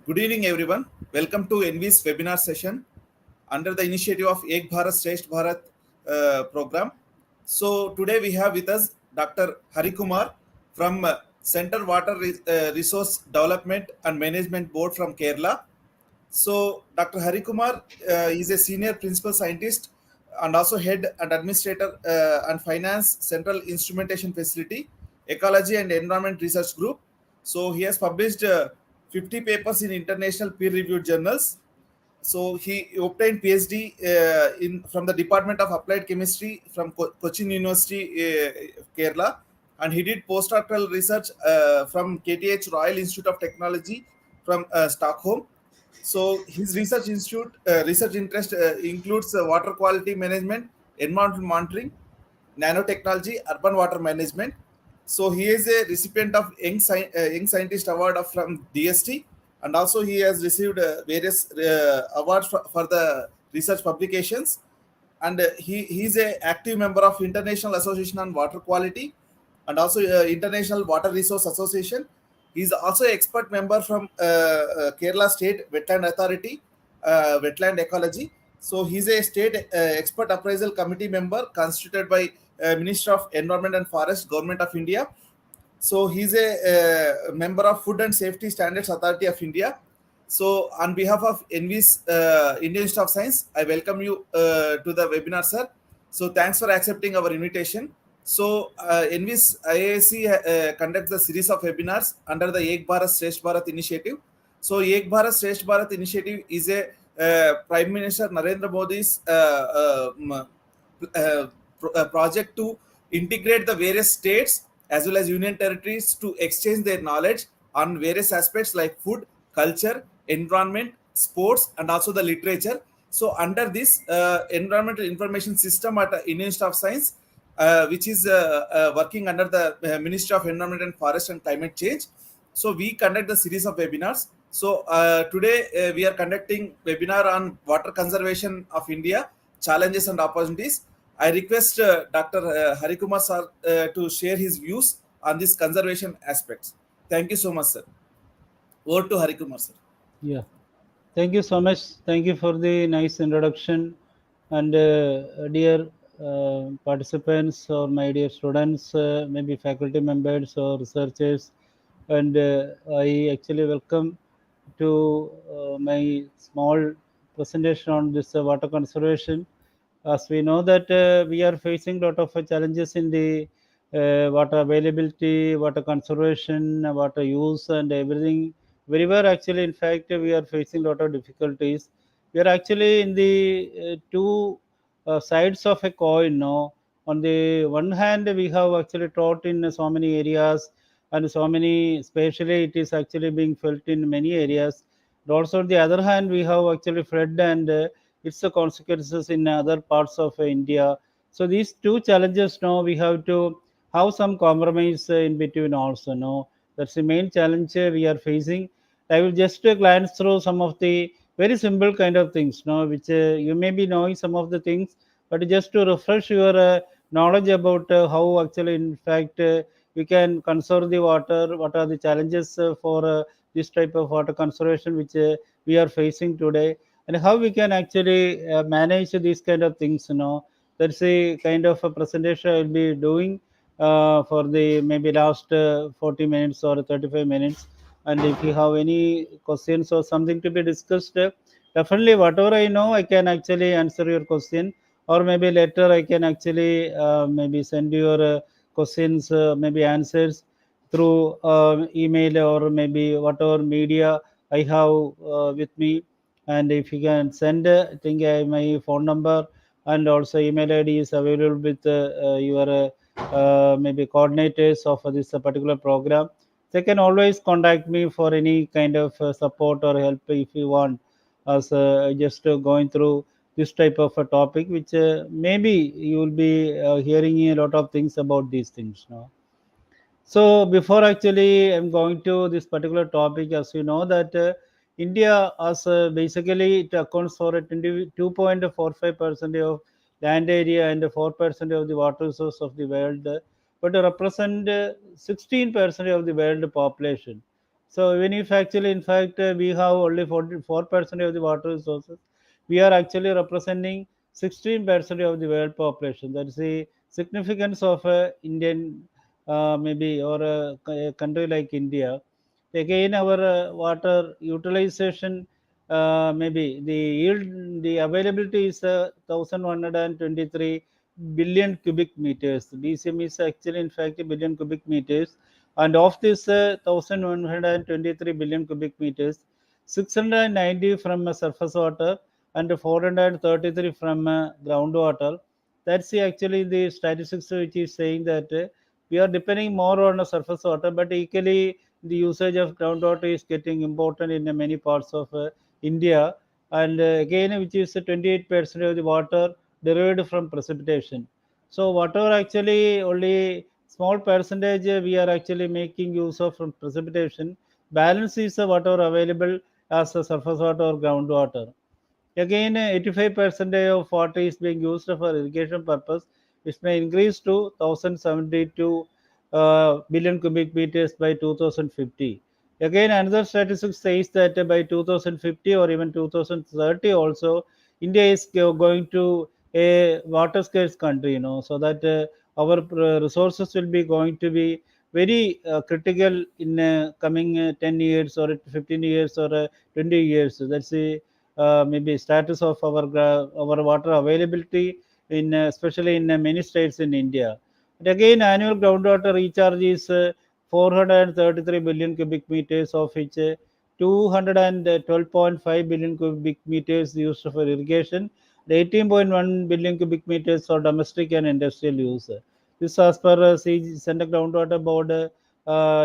Good evening, everyone. Welcome to NV's webinar session under the initiative of Ek Bharat Shresth Bharat program. So today we have with us Dr. Harikumar from Center Water Resource Development and Management Board from Kerala. So Dr. Harikumar is a senior principal scientist and also head and administrator and finance Central Instrumentation Facility, Ecology and Environment Research Group. So he has published 50 papers in international peer-reviewed journals. So he obtained PhD in from the Department of Applied Chemistry from Cochin University, Kerala, and he did postdoctoral research from KTH Royal Institute of Technology from Stockholm. So his research interest includes water quality management, environmental monitoring, nanotechnology, urban water management. So he is a recipient of Young Scientist Award from DST, and also he has received various awards for the research publications. And he is a active member of International Association on Water Quality and also International Water Resource Association. He is also an expert member from Kerala State Wetland Authority, Wetland Ecology. So he's a state expert appraisal committee member constituted by Minister of Environment and Forest, Government of India. So he's a member of Food and Safety Standards Authority of India. So on behalf of NV's Indian Institute of Science, I welcome you to the webinar, sir. So thanks for accepting our invitation. So NV's IAC conducts the series of webinars under the Ek Bharat Shresth Bharat initiative. So Ek Bharat Shresth Bharat initiative is a Prime Minister Narendra Modi's project to integrate the various states as well as union territories to exchange their knowledge on various aspects like food, culture, environment, sports, and also the literature. So under this environmental information system at Indian Institute of Science, which is working under the Ministry of Environment and Forest and Climate Change. So we conduct the series of webinars. So today we are conducting webinar on water conservation of India, challenges and opportunities. I request Dr. Harikumar sir to share his views on these conservation aspects. Thank you so much, sir. Over to Harikumar sir. Yeah, thank you so much. Thank you for the nice introduction. And dear participants or my dear students, maybe faculty members or researchers, and I actually welcome to my small presentation on this water conservation. As we know that we are facing a lot of challenges in the water availability, water conservation, water use, and everything. Everywhere, actually, in fact, we are facing a lot of difficulties. We are actually in the two sides of a coin. No, on the one hand, we have actually taught in so many areas, and so many, especially, it is actually being felt in many areas. And also, on the other hand, we have actually fled and its consequences in other parts of India. So these two challenges now we have to have some compromise in between also. No, that's the main challenge we are facing. I will just glance through some of the very simple kind of things, no, which you may be knowing some of the things, but just to refresh your knowledge about how actually, in fact, we can conserve the water. What are the challenges for this type of water conservation which we are facing today, and how we can actually manage these kind of things. That's a kind of a presentation I will be doing for the maybe last 40 minutes or 35 minutes. And if you have any questions or something to be discussed, definitely whatever I know I can actually answer your question, or maybe later I can actually maybe send your questions, maybe answers through email or maybe whatever media I have with me. And if you can send, I think my phone number and also email ID is available with your maybe coordinators of this particular program. They can always contact me for any kind of support or help if you want, as just going through this type of a topic, which maybe you will be hearing a lot of things about these things now. So before actually I'm going to this particular topic, as you know that India as basically it accounts for a 22.45% of land area and 4% of the water source of the world, but represent 16% of the world population. So even if actually, in fact, we have only 44% of the water resources, we are actually representing 16% of the world population. That is the significance of Indian, maybe, or a country like India. Again, our water utilization, maybe the yield, the availability is 1,123 billion cubic meters. BCM is actually, in fact, a billion cubic meters, and of this 1,123 billion cubic meters, 690 from surface water and 433 from groundwater. That's actually the statistics which is saying that we are depending more on the surface water, but equally the usage of groundwater is getting important in many parts of India. And again, which is 28% of the water derived from precipitation. So whatever actually only small percentage we are actually making use of from precipitation, balance is whatever available as a surface water or groundwater. Again, 85% of water is being used for irrigation purpose, which may increase to 1,072 billion cubic meters by 2050. Again, another statistic says that by 2050 or even 2030 also, India is going to a water scarce country, so that our resources will be going to be very critical in coming 10 years or 15 years or 20 years. So that's the maybe status of our water availability in especially in many states in India. But again, annual groundwater recharge is 433 billion cubic meters, of which 212.5 billion cubic meters used for irrigation, 18.1 billion cubic meters for domestic and industrial use. This as per Central Groundwater Board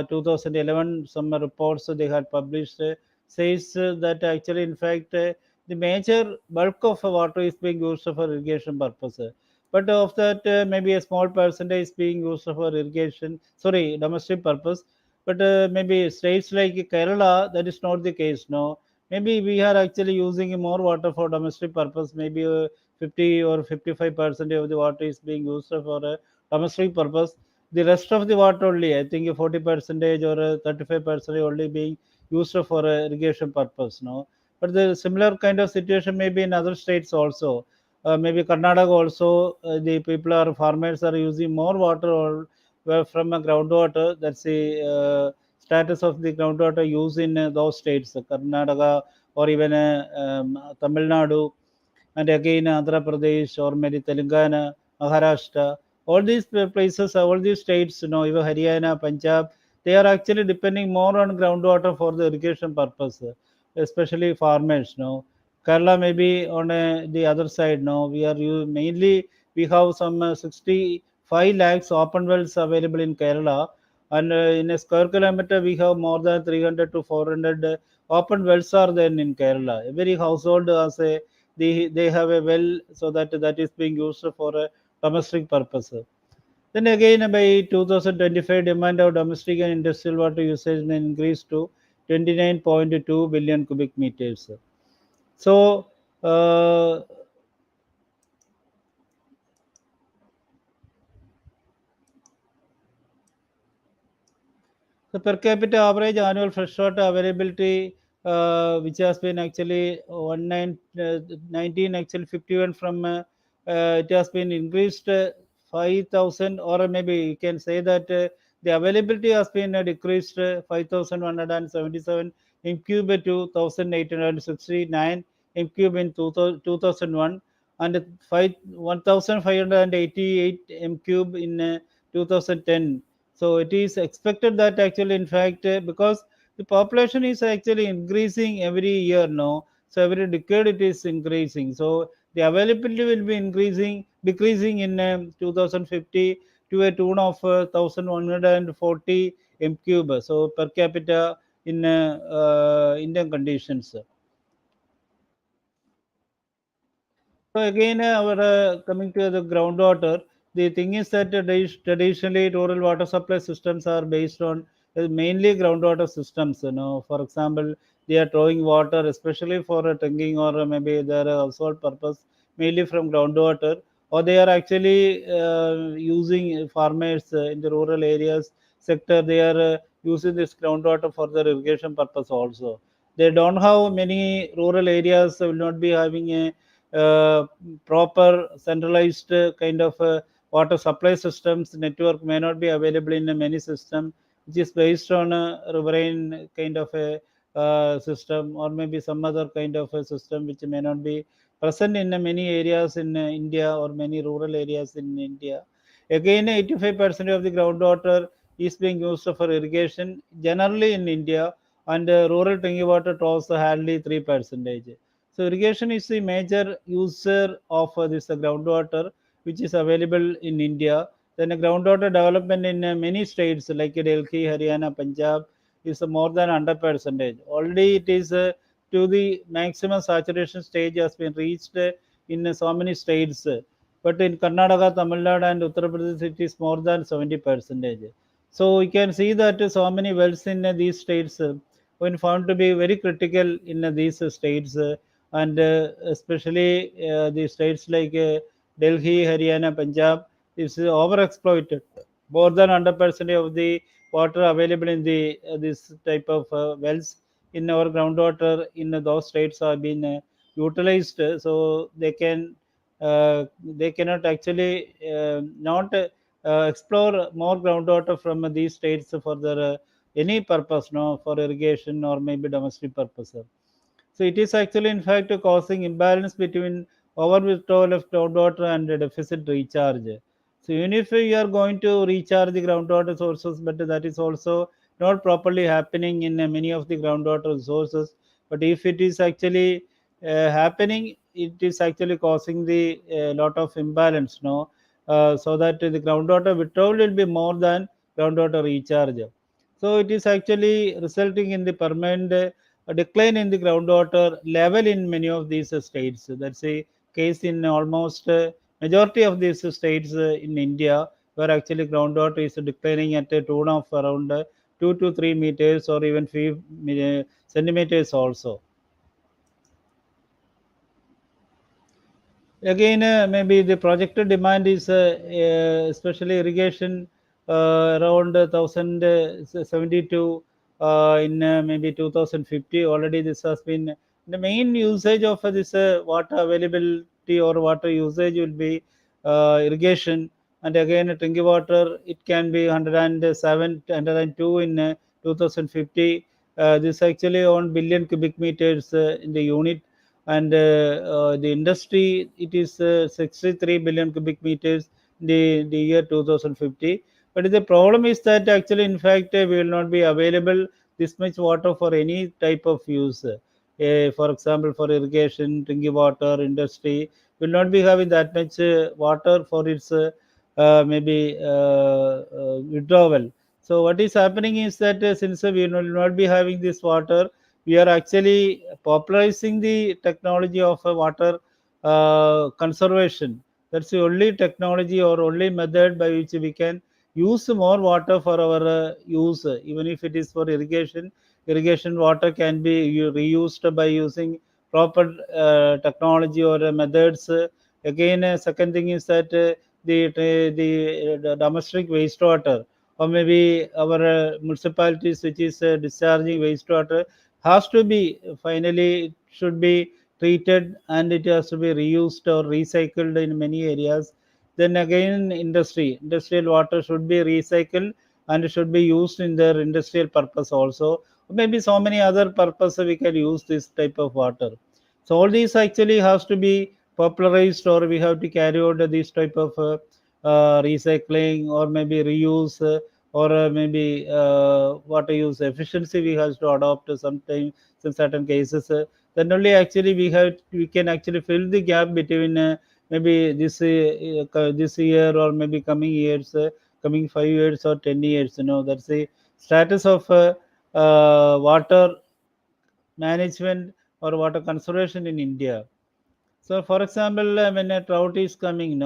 2011, some reports they had published says that actually, in fact, the major bulk of water is being used for irrigation purposes. But of that, maybe a small percentage is being used for irrigation, sorry, domestic purpose. But maybe states like Kerala, that is not the case. No, maybe we are actually using more water for domestic purpose. Maybe 50 or 55% of the water is being used for domestic purpose. The rest of the water only, I think, 40 percentage or 35% only being used for irrigation purpose. No, but the similar kind of situation may be in other states also. Maybe Karnataka also, the people are farmers are using more water or from a groundwater. That's the status of the groundwater use in those states, Karnataka or even Tamil Nadu, and again Andhra Pradesh or maybe Telangana, Maharashtra. All these places, all these states, even Haryana, Punjab, they are actually depending more on groundwater for the irrigation purpose, especially farmers. Kerala maybe on the other side. We are mainly we have some 65 lakhs open wells available in Kerala, and in a square kilometer we have more than 300 to 400 open wells are there in Kerala. Every household has a they have a well, so that is being used for a domestic purpose. Then again, by 2025, demand of domestic and industrial water usage may increase to 29.2 billion cubic meters. So, the per capita average annual freshwater availability, which has been actually 19 actually 51 from it has been increased 5,000, or maybe you can say that the availability has been decreased 5,177 in cube to 1,869 in cube in 2001, and 1,588 m cube in 2010. So it is expected that actually, in fact, because the population is actually increasing every year now, so every decade it is increasing. So the availability will be decreasing in 2050 to a tune of 1,140 m cube. So per capita in Indian conditions. So again, our coming to the groundwater, the thing is that traditionally rural water supply systems are based on mainly groundwater systems. For example, they are drawing water, especially for drinking or maybe their household purpose, mainly from groundwater, or they are actually using farmers in the rural areas sector. They are using this groundwater for their irrigation purpose also. They don't have many rural areas will not be having a proper centralized kind of water supply systems. Network may not be available in many systems, which is based on a riverine kind of a system, or maybe some other kind of a system which may not be present in many areas in India, or many rural areas in India. Again, 85% of the groundwater is being used for irrigation generally in India, and rural drinking water draws hardly 3%. So irrigation is the major user of this groundwater which is available in India. Then groundwater development in many states like Delhi, Haryana, Punjab is more than 100%. Already it is to the maximum saturation stage has been reached in so many states. But in Karnataka, Tamil Nadu, and Uttar Pradesh, it is more than 70%. So we can see that so many wells in these states when found to be very critical in these states, and especially the states like Delhi, Haryana, Punjab is overexploited. More than 100% of the water available in the this type of wells in our groundwater in those states have been utilized, so they cannot actually not explore more groundwater from these states for their any purpose, no, for irrigation or maybe domestic purpose. So it is actually, in fact, causing imbalance between over withdrawal of groundwater and deficit recharge. So even if you are going to recharge the groundwater sources, but that is also not properly happening in many of the groundwater sources. But if it is actually happening, it is actually causing the lot of imbalance, no, so that the groundwater withdrawal will be more than groundwater recharge. So it is actually resulting in the permanent a decline in the groundwater level in many of these states. That's a case in almost majority of these states in India, where actually groundwater is declining at a tune of around 2 to 3 meters, or even few centimeters also. Again, maybe the projected demand is especially irrigation around 1072 in maybe 2050. Already this has been the main usage of this water availability or water usage will be irrigation. And again, drinking water, it can be 107 102 in 2050. This actually on billion cubic meters in the unit. And the industry, it is 63 billion cubic meters in the year 2050. But the problem is that actually, in fact, we will not be available this much water for any type of use. For example, for irrigation, drinking water, industry will not be having that much water for its maybe withdrawal. So what is happening is that since we will not be having this water, we are actually popularizing the technology of water conservation. That's the only technology or only method by which we can use more water for our use. Even if it is for irrigation, irrigation water can be reused by using proper technology or methods. Again, second thing is that the domestic wastewater, or maybe our municipalities which is discharging wastewater, has to be finally, it should be treated, and it has to be reused or recycled in many areas. Then again, industrial water should be recycled and should be used in their industrial purpose also. Maybe so many other purposes we can use this type of water. So all these actually has to be popularized, or we have to carry out this type of recycling, or maybe reuse, or maybe water use efficiency we have to adopt sometimes in certain cases. Then only actually we can actually fill the gap between maybe this year, or maybe coming years, coming 5 years or 10 years. That's the status of water management or water conservation in India. So, for example, when a drought is coming,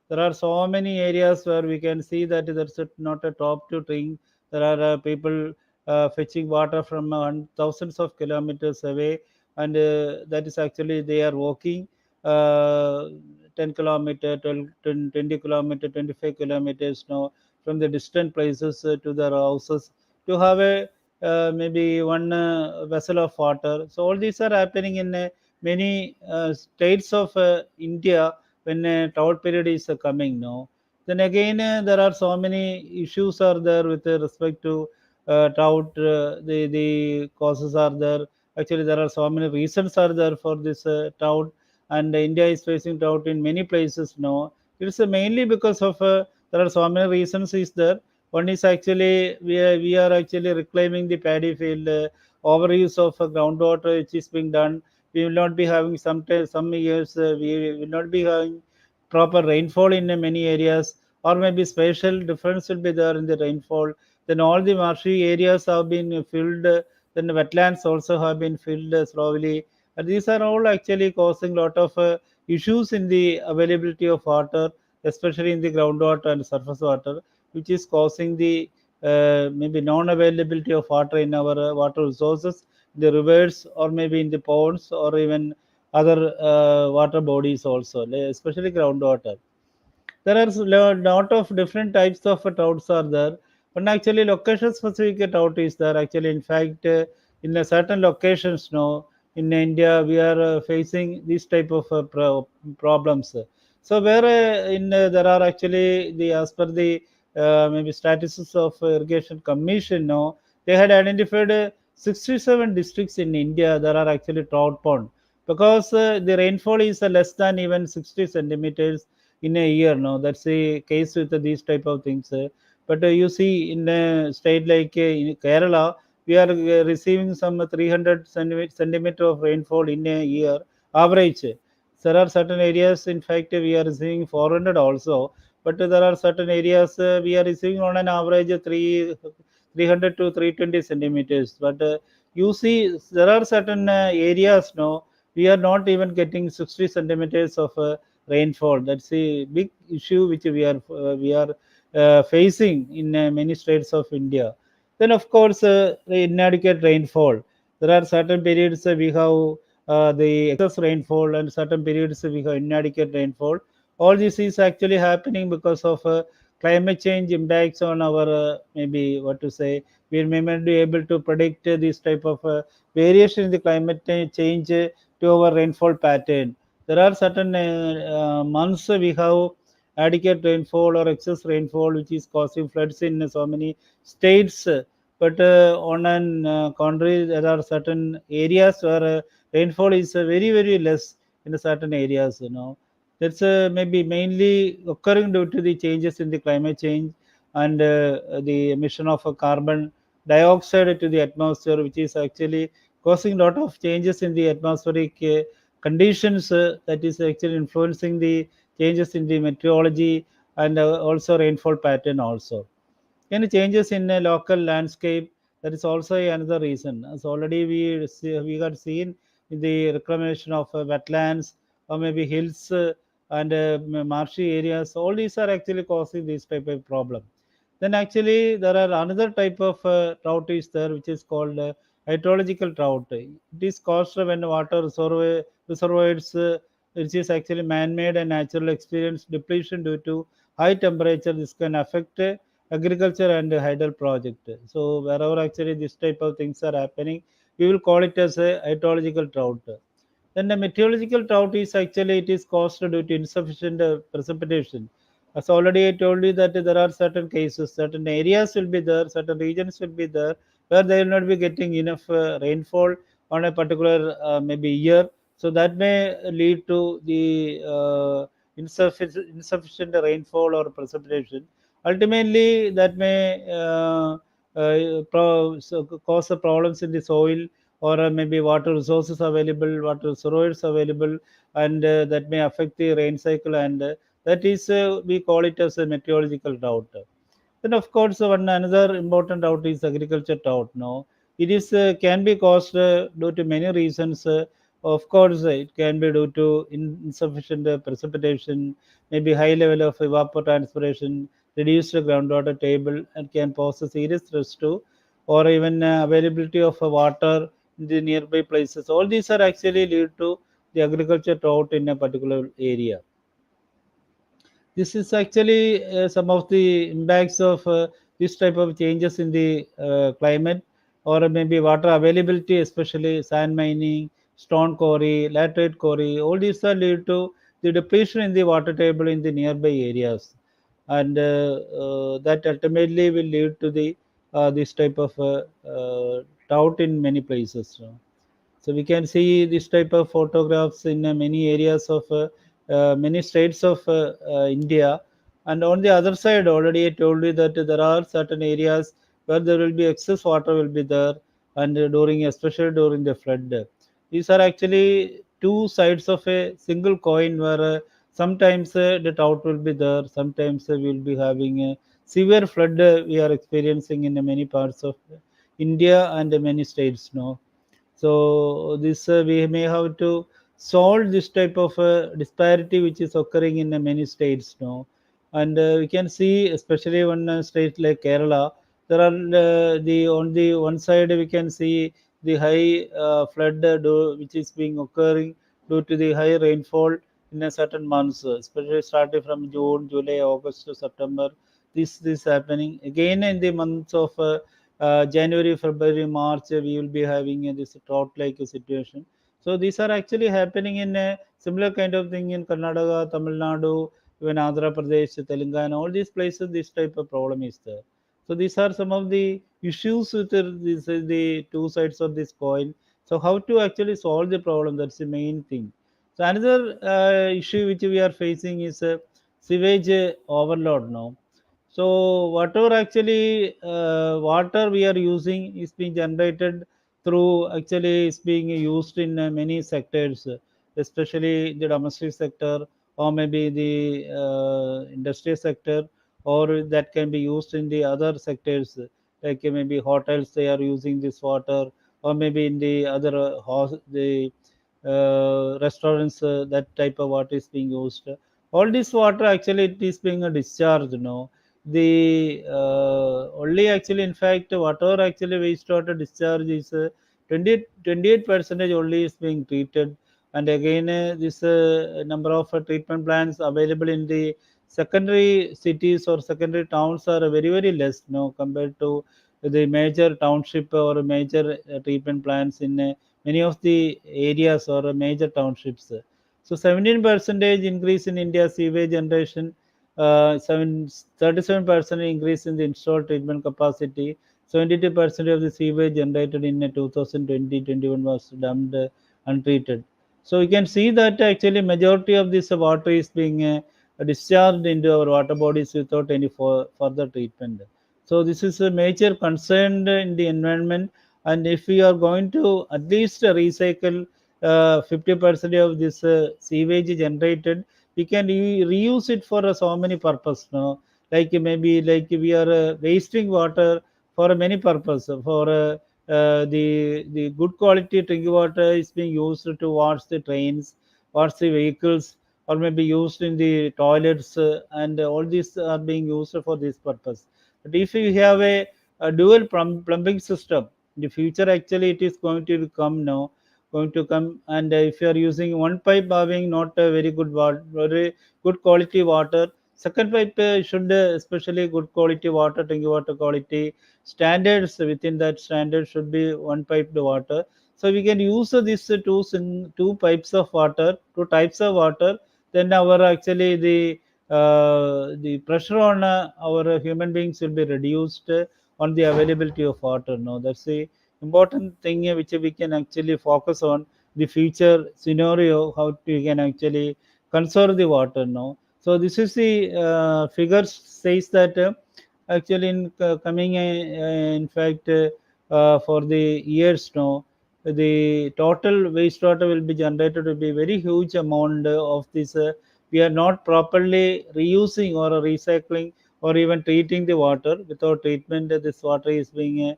there are so many areas where we can see that there's not a drop to drink. There are people fetching water from thousands of kilometers away, and that is actually they are walking uh, 10 kilometer, 12, 20 kilometer, 25 kilometers now from the distant places to their houses to have a maybe one vessel of water. So all these are happening in many states of India when drought period is coming now. Then again, there are so many issues are there with respect to drought. The causes are there. Actually, there are so many reasons are there for this drought, and India is facing drought in many places now. It's mainly because of there are so many reasons is there. One is actually we are actually reclaiming the paddy field, overuse of groundwater which is being done. We will not be having some years we will not be having proper rainfall in many areas, or maybe spatial difference will be there in the rainfall. Then all the marshy areas have been filled. Then the wetlands also have been filled slowly. And these are all actually causing a lot of issues in the availability of water, especially in the groundwater and surface water, which is causing the maybe non-availability of water in our water resources, the rivers, or maybe in the ponds, or even other water bodies also, especially groundwater. There are a lot of different types of trouts are there, but actually location specific trout is there. Actually, in fact, in a certain locations now in India, we are facing this type of problems. So where in there are actually the as per the maybe statistics of irrigation commission now, they had identified 67 districts in India that are actually drought prone because the rainfall is less than even 60 centimeters in a year. Now that's the case with these type of things. But you see in a state like in Kerala, we are receiving some 300 centimeter of rainfall in a year average. There are certain areas, in fact, we are receiving 400 also, but there are certain areas we are receiving on an average 300 to 320 centimeters. But you see, there are certain areas now we are not even getting 60 centimeters of rainfall. That's a big issue which we are facing in many states of India. Then, of course, the inadequate rainfall. There are certain periods we have the excess rainfall, and certain periods we have inadequate rainfall. All this is actually happening because of climate change impacts on our maybe what to say. We may not be able to predict this type of variation in the climate change to our rainfall pattern. There are certain months we have adequate rainfall or excess rainfall, which is causing floods in so many states. But on an contrary, there are certain areas where rainfall is very less in certain areas. That's maybe mainly occurring due to the changes in the climate change and the emission of carbon dioxide to the atmosphere, which is actually causing a lot of changes in the atmospheric conditions that is actually influencing the changes in the meteorology and also rainfall pattern also. Any changes in a local landscape, that is also another reason. As already we got seen in the reclamation of wetlands or maybe hills and marshy areas. All these are actually causing this type of problem. Then actually there are another type of drought is there, which is called hydrological drought. It is caused when water reservoirs, which is actually man-made and natural experience depletion due to high temperature. This can affect agriculture and hydel project. So wherever actually this type of things are happening, we will call it as a hydrological drought. Then the meteorological drought is actually it is caused due to insufficient precipitation. As already I told you that there are certain cases, certain areas will be there, certain regions will be there where they will not be getting enough rainfall on a particular maybe year. So that may lead to the insufficient rainfall or precipitation. Ultimately, that may cause problems in the soil, or maybe water resources available, water reservoirs available, and that may affect the rain cycle, and that is we call it as a meteorological drought. Then, of course, one another important drought is agriculture drought. No, it is can be caused due to many reasons. Of course, it can be due to insufficient precipitation, maybe high level of evapotranspiration, reduced groundwater table, and can pose a serious threat to, or even availability of water in the nearby places. All these are actually lead to the agriculture drought in a particular area. This is actually some of the impacts of this type of changes in the climate, or maybe water availability, especially sand mining, stone quarry, laterite quarry, all these are lead to the depletion in the water table in the nearby areas, and that ultimately will lead to the this type of drought in many places. So we can see this type of photographs in many areas of many states of India. And on the other side, already I told you that there are certain areas where there will be excess water will be there, and during, especially during the flood. These are actually two sides of a single coin, where sometimes the drought will be there, sometimes we will be having a severe flood we are experiencing in many parts of India and many states now. So this we may have to solve this type of disparity which is occurring in many states now, and we can see, especially one state like Kerala, there are the on the one side we can see the high flood which is being occurring due to the high rainfall in a certain months, especially starting from June, July, August to September. This happening again in the months of January, February, March, we will be having this drought-like situation. So these are actually happening in a similar kind of thing in Karnataka, Tamil Nadu, even Andhra Pradesh, Telangana, all these places. This type of problem is there. So these are some of the issues with the two sides of this coin. So how to actually solve the problem? That's the main thing. So another issue which we are facing is sewage overload now. So whatever actually water we are using is being generated through, actually is being used in many sectors, especially the domestic sector, or maybe the industrial sector, or that can be used in the other sectors, like maybe hotels they are using this water, or maybe in the other the restaurants, that type of water is being used. All this water actually it is being discharged now. The only actually, in fact, whatever actually wastewater discharge is 28 percentage only is being treated. And again, this number of treatment plants available in the secondary cities or secondary towns are very less now, compared to the major township or major treatment plants in many of the areas or major townships. So 17 percentage increase in India's sewage generation, 37% increase in the installed treatment capacity. 72% of the sewage generated in 2020-21 was dumped untreated. So you can see that actually majority of this water is being discharged into our water bodies without any further treatment. So this is a major concern in the environment. And if we are going to at least recycle 50% of this sewage generated, we can reuse it for so many purpose now. Like maybe like we are wasting water for many purpose. For the good quality drinking water is being used to wash the trains, wash the vehicles, or maybe used in the toilets, and all these are being used for this purpose. But if you have a dual plumbing system in the future, actually it is going to come now, going to come. And if you are using one pipe having not a very good water, very good quality water, second pipe should especially good quality water, drinking water quality standards, within that standard should be one piped water. So we can use these two pipes of water, two types of water. Then our actually the pressure on our human beings will be reduced on the availability of water. Now that's the important thing which we can actually focus on the future scenario, how we can actually conserve the water now. So this is the figures says that actually in coming in fact for the years now, the total wastewater will be generated to be very huge amount of this. We are not properly reusing or recycling or even treating the water. Without treatment, this water is being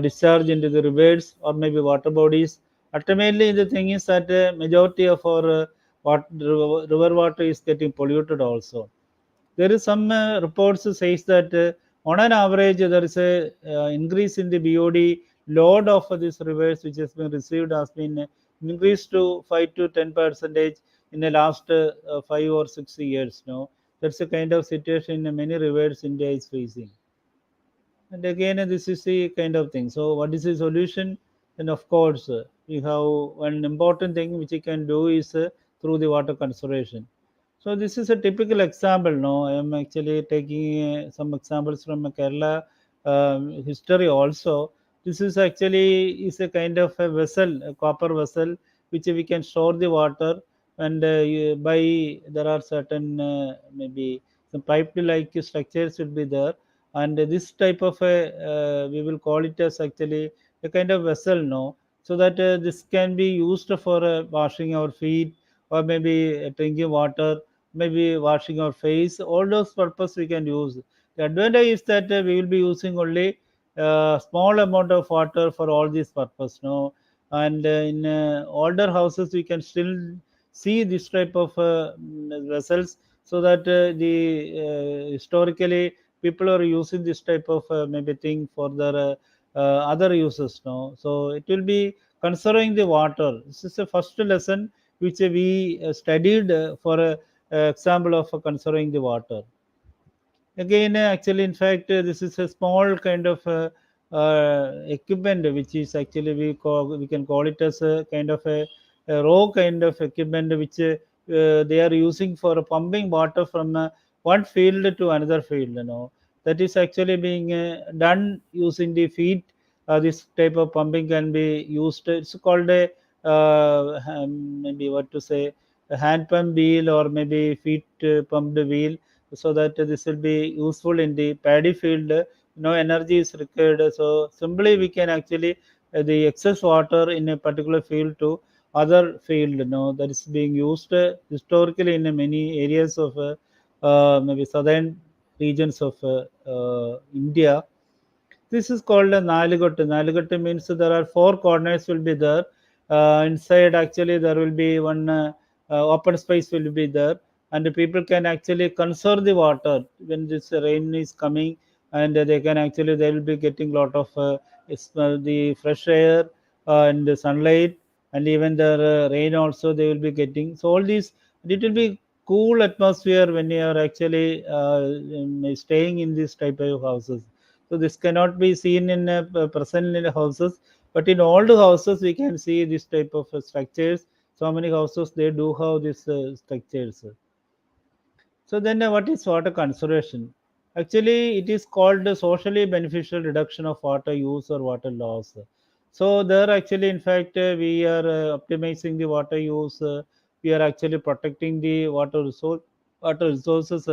discharged into the rivers or maybe water bodies. Ultimately, the thing is that majority of our river water is getting polluted also. There is some reports says that on an average there is a increase in the BOD load of this rivers which has been received, has been increased to 5 to 10 percentage in the last 5 or 6 years now. That's the kind of situation in many rivers India is facing. And again, this is the kind of thing. So, what is the solution? Then, of course, we have one important thing which you can do is through the water conservation. So, this is a typical example. No, I am actually taking some examples from Kerala history also. This is actually is a kind of a vessel, a copper vessel, which we can store the water. And by there are certain maybe some piped like structures will be there, and this type of a we will call it as actually a kind of vessel, no, so that this can be used for washing our feet, or maybe drinking water, maybe washing our face. All those purpose we can use. The advantage is that we will be using only small amount of water for all these purpose, no. And in older houses we can still see this type of vessels, so that the historically people are using this type of maybe thing for their other uses, no. So it will be conserving the water. This is the first lesson which we studied for example of conserving the water. Again, actually, in fact, this is a small kind of equipment, which is actually we can call it as a kind of a raw kind of equipment, which they are using for pumping water from one field to another field. You know, that is actually being done using the feet. This type of pumping can be used. It's called a maybe what to say, a hand pump wheel, or maybe feet pumped wheel, so that this will be useful in the paddy field. No energy is required, so simply we can actually the excess water in a particular field to other field, that is being used historically in many areas of maybe southern regions of India. This is called a Nalugottu. Nalugottu means there are four corners will be there. Inside, actually, there will be one open space will be there, and the people can actually conserve the water when this rain is coming, and they can actually they will be getting lot of the fresh air and the sunlight, and even the rain also they will be getting. So all these, it will be cool atmosphere when you are actually staying in this type of houses. So this cannot be seen in present in houses, but in old houses we can see this type of structures. So many houses they do have these structures. So then, what is water conservation? Actually, it is called the socially beneficial reduction of water use or water loss. So there, actually, in fact, we are optimizing the water use. We are actually protecting the water resources.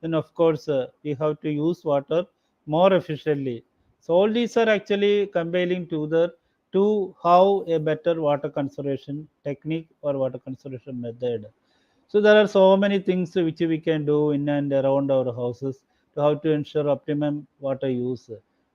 Then, of course, we have to use water more efficiently. So all these are actually compiling to how a better water conservation technique or water conservation method. So there are so many things which we can do in and around our houses to how to ensure optimum water use.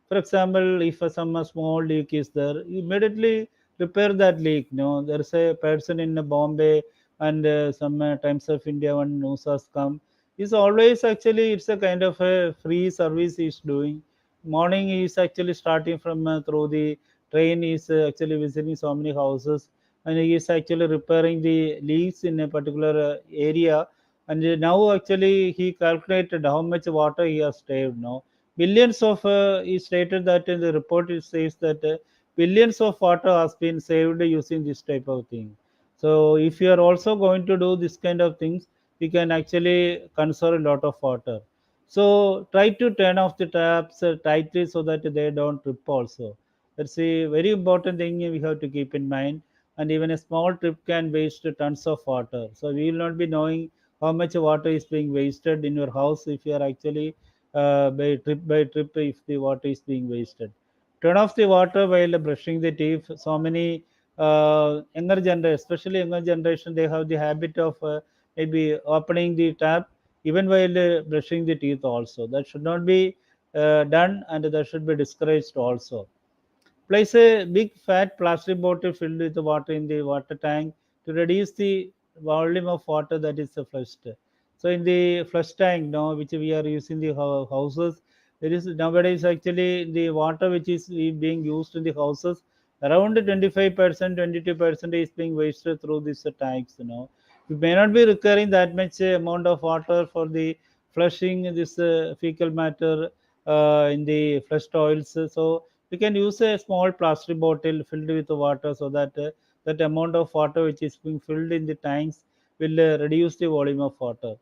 For example, if some small leak is there, immediately repair that leak. No, there is a person in Bombay, and some Times of India one news has come. Is always actually it's a kind of a free service he's doing. Morning is actually starting from through the train is actually visiting so many houses, and he is actually repairing the leaks in a particular area. And now actually he calculated how much water he has saved now. Billions of he stated that in the report it says that billions of water has been saved using this type of thing. So if you are also going to do this kind of things, we can actually conserve a lot of water. So try to turn off the taps tightly so that they don't trip also. That's a very important thing we have to keep in mind. And even a small trip can waste tons of water. So we will not be knowing how much water is being wasted in your house if you are actually by trip if the water is being wasted. Turn off the water while brushing the teeth. So many younger generation, especially younger generation, they have the habit of maybe opening the tap even while brushing the teeth also. That should not be done, and that should be discouraged also. Place a big fat plastic bottle filled with water in the water tank to reduce the volume of water that is flushed. So in the flush tank now, which we are using the houses, there is nowadays actually the water which is being used in the houses, around 25%, 22% is being wasted through these tanks. We may not be requiring that much amount of water for the flushing this fecal matter in the flushed oils. So we can use a small plastic bottle filled with water, so that that amount of water which is being filled in the tanks will reduce the volume of water.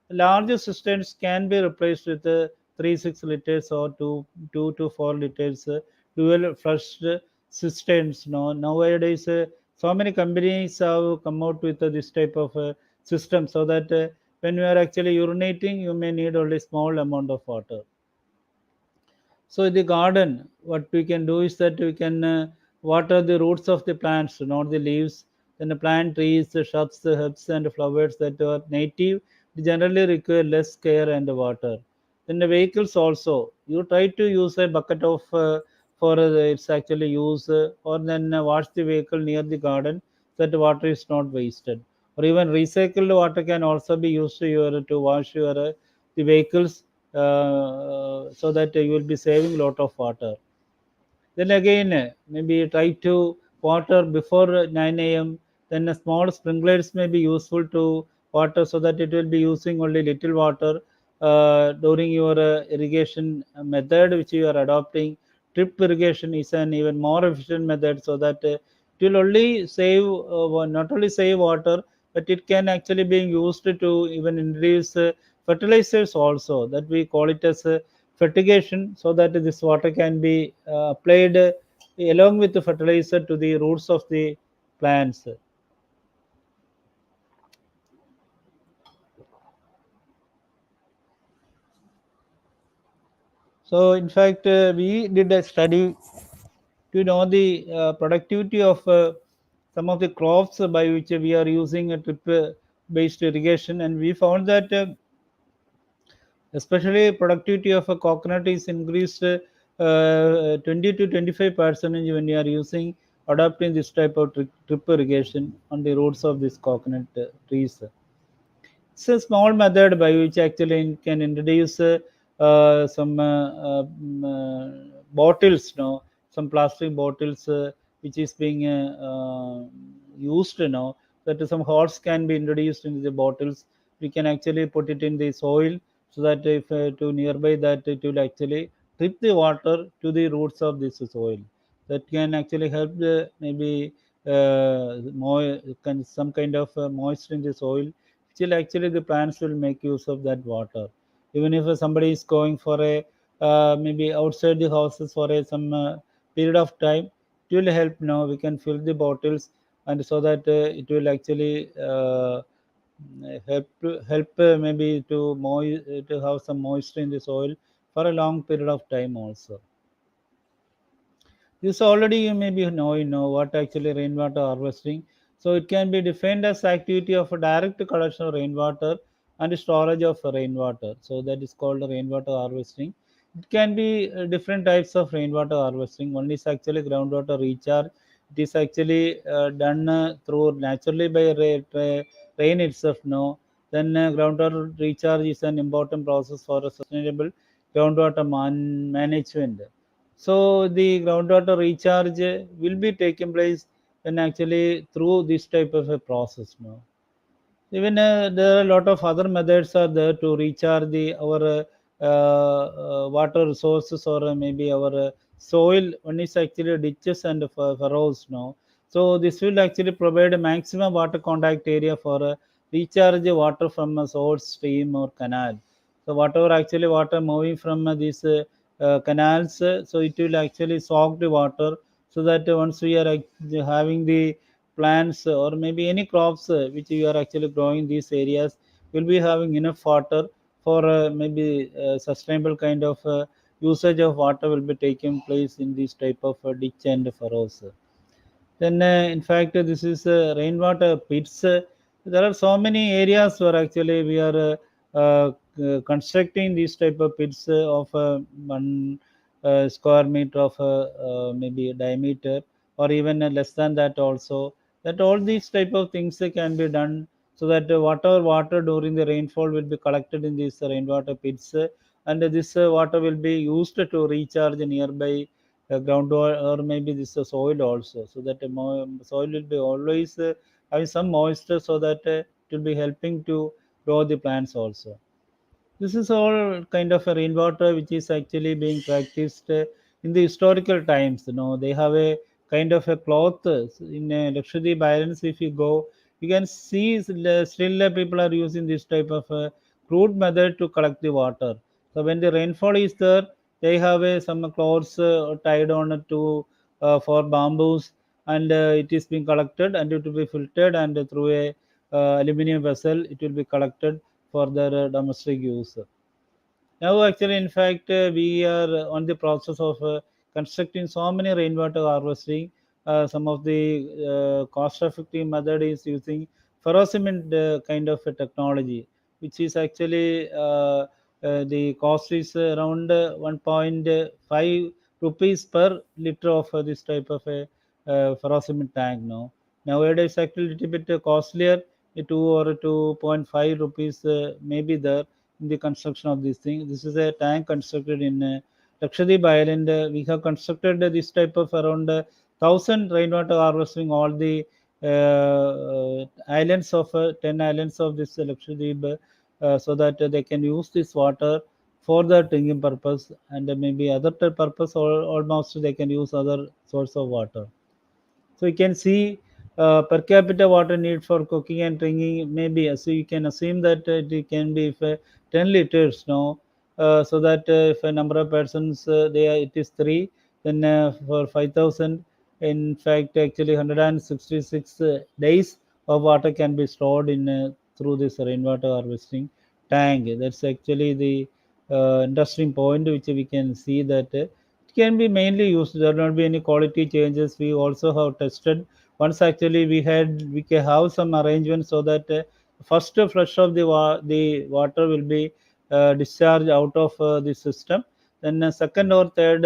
Larger cisterns can be replaced with 3-6 liters or 2 to 4 liters dual flushed cisterns. Nowadays, so many companies have come out with this type of system, so that when you are actually urinating, you may need only small amount of water. So in the garden, what we can do is that we can water the roots of the plants, not the leaves. Then the plant trees, the shrubs, the herbs and flowers that are native generally require less care and water. Then the vehicles also, you try to use a bucket of for its actually use, or then wash the vehicle near the garden, so that water is not wasted. Or even recycled water can also be used to wash your the vehicles, so that you will be saving lot of water. Then again, maybe try to water before 9 a.m. Then small sprinklers may be useful to water, so that it will be using only little water during your irrigation method which you are adopting. Drip irrigation is an even more efficient method, so that it will only save, not only save water, but it can actually be used to even introduce fertilizers also, that we call it as fertigation, so that this water can be applied along with the fertilizer to the roots of the plants. So in fact, we did a study to know the productivity of some of the crops by which we are using a drip based irrigation, and we found that especially productivity of a coconut is increased 20 to 25% when you are using adopting this type of drip irrigation on the roots of these coconut trees. It's a small method by which actually can introduce some bottles, some plastic bottles which is being used now. That some holes can be introduced into the bottles. We can actually put it in the soil, so that if to nearby that it will actually drip the water to the roots of this soil. That can actually help maybe some kind of moisture in the soil. Still, actually, the plants will make use of that water. Even if somebody is going for a maybe outside the houses for a some period of time, it will help. Now we can fill the bottles, and so that it will actually help maybe to have some moisture in the soil for a long period of time also. This already you maybe know what actually rainwater harvesting. So it can be defined as activity of a direct collection of rainwater and storage of rainwater. So that is called rainwater harvesting. It can be different types of rainwater harvesting. One is actually groundwater recharge. It is actually done through naturally by rain itself. No, then groundwater recharge is an important process for a sustainable groundwater management. So the groundwater recharge will be taking place when actually through this type of a process now. Even there are a lot of other methods are there to recharge the our water resources, or maybe our soil. One is actually ditches and furrows now. So this will actually provide a maximum water contact area for recharge water from a source, stream or canal. So whatever actually water moving from these canals, so it will actually soak the water, so that once we are having the plants or maybe any crops which you are actually growing in these areas, will be having enough water for maybe sustainable kind of usage of water will be taking place in this type of ditch and furrows. Then, in fact, this is rainwater pits. There are so many areas where actually we are constructing these type of pits of 1 square meter of maybe diameter, or even less than that also. That all these type of things can be done, so that whatever water during the rainfall will be collected in these rainwater pits, and this water will be used to recharge nearby groundwater, or maybe this soil also, so that the soil will be always having some moisture, so that it will be helping to grow the plants also. This is all kind of a rainwater which is actually being practiced in the historical times. They have a kind of a cloth in Lakshadweep Islands. If you go, you can see still people are using this type of crude method to collect the water. So when the rainfall is there, they have some cloths tied on to for bamboos, and it is being collected and it will be filtered, and through a aluminum vessel it will be collected for their domestic use. Now, actually, in fact, we are on the process of constructing so many rainwater harvesting. Some of the cost-effective method is using ferrocement kind of a technology, which is actually the cost is around 1.5 rupees per liter of this type of a ferrocement tank. Now, nowadays, actually, little bit costlier. 2 or 2.5 rupees may be there in the construction of this thing. This is a tank constructed in Lakshadweep Island. We have constructed this type of around 1,000 rainwater harvesting all the islands of 10 islands of this Lakshadweep, so that they can use this water for the drinking purpose, and maybe other purpose, or almost they can use other source of water. So you can see per capita water need for cooking and drinking maybe. So you can assume that it can be if 10 liters now. So that if a number of persons it is three, then for 5,000, in fact, actually 166 days of water can be stored in through this rainwater harvesting tank. That's actually the interesting point which we can see that. It can be mainly used. There will not be any quality changes. We also have tested once. Actually, we can have some arrangements so that first flush of the water will be discharged out of the system. Then second or third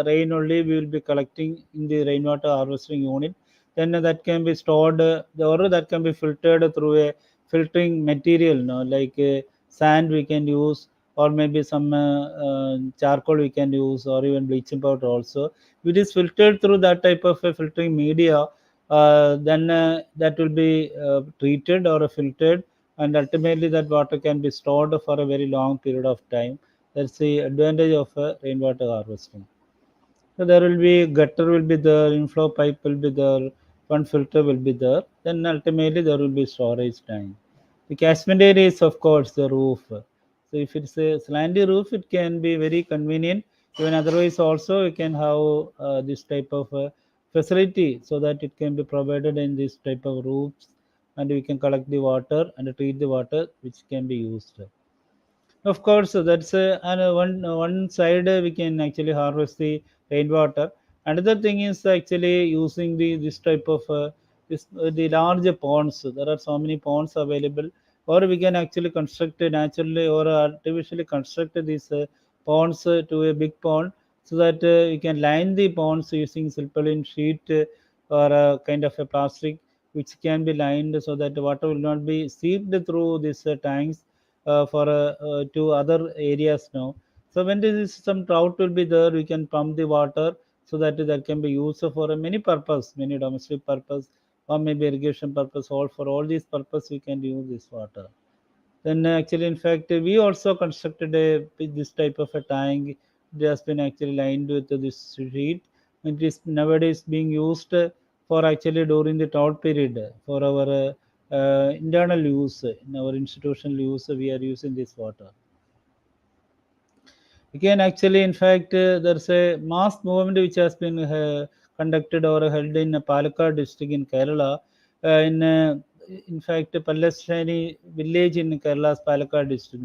rain only we will be collecting in the rainwater harvesting unit. Then that can be stored, or that can be filtered through a filtering material, like sand we can use, or maybe some charcoal we can use, or even bleaching powder also. If it is filtered through that type of a filtering media, then that will be treated or filtered, and ultimately that water can be stored for a very long period of time. That's the advantage of rainwater harvesting. So there will be gutter will be there, inflow pipe will be there, one filter will be there. Then ultimately there will be storage tank. The catchment area is of course the roof. So if it's a slanty roof, it can be very convenient. Even otherwise also you can have this type of facility so that it can be provided in this type of roofs, and we can collect the water and treat the water which can be used. Of course, that's and one side we can actually harvest the rainwater. Another thing is actually using the this type of the large ponds. There are so many ponds available, or we can actually construct it naturally or artificially construct these ponds to a big pond, so that you can line the ponds using silpaulin sheet or a kind of a plastic which can be lined so that the water will not be seeped through these tanks for to other areas now. So when there is some drought will be there, we can pump the water so that that can be used for a many purpose, many domestic purpose, or maybe irrigation purpose. All for all these purpose we can use this water. Then actually, in fact, we also constructed this type of a tank. It has been actually lined with this sheet. It is nowadays being used for actually during the drought period for our internal use, in our institutional use. We are using this water. Again, actually, in fact, there's a mass movement which has been conducted or held in Palakkad district in Kerala. In fact, Palestinian village in Kerala's Palakkad district.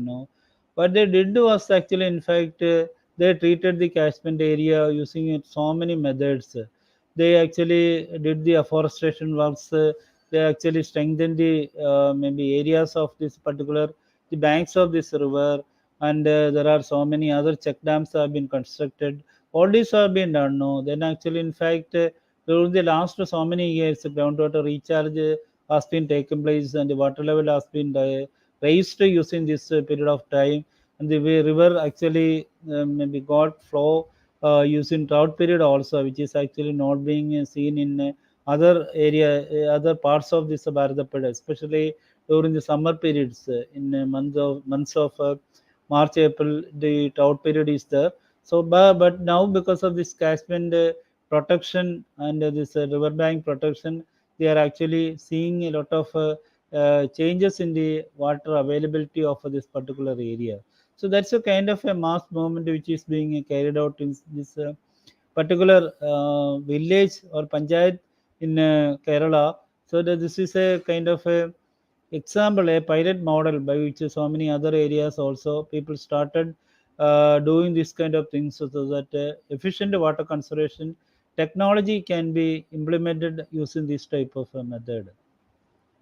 What they did was actually, in fact, they treated the catchment area using it so many methods. They actually did the afforestation works. They actually strengthened the maybe areas of this particular the banks of this river, and there are so many other check dams have been constructed. All these have been done. No, then actually, in fact, during the last so many years, groundwater recharge has been taken place, and the water level has been raised using this period of time, and the river actually maybe got flow using drought period also, which is actually not being seen in other area, other parts of this Bharatapad, especially during the summer periods in months of March, April, the drought period is there. So, but now because of this catchment protection and this riverbank protection, they are actually seeing a lot of changes in the water availability of this particular area. So that's a kind of a mass movement which is being carried out in this particular village or panchayat in Kerala. So that this is a kind of a example, a pilot model by which so many other areas also people started doing this kind of things, so that efficient water conservation technology can be implemented using this type of method.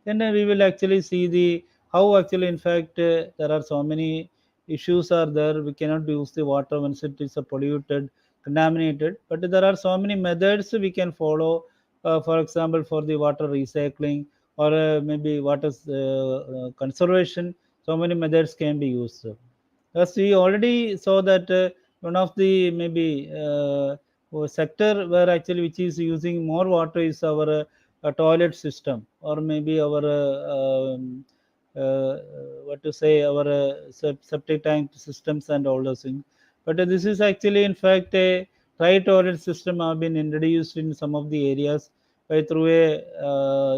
Then we will actually see the how actually in fact there are so many issues are there. We cannot use the water once it is polluted, contaminated, but there are so many methods we can follow, for example for the water recycling or maybe water conservation. So many methods can be used. As we already saw that one of the maybe sector where actually which is using more water is our toilet system, or maybe our what to say, our septic tank systems and all those things. But this is actually in fact a dry toilet system have been introduced in some of the areas by through a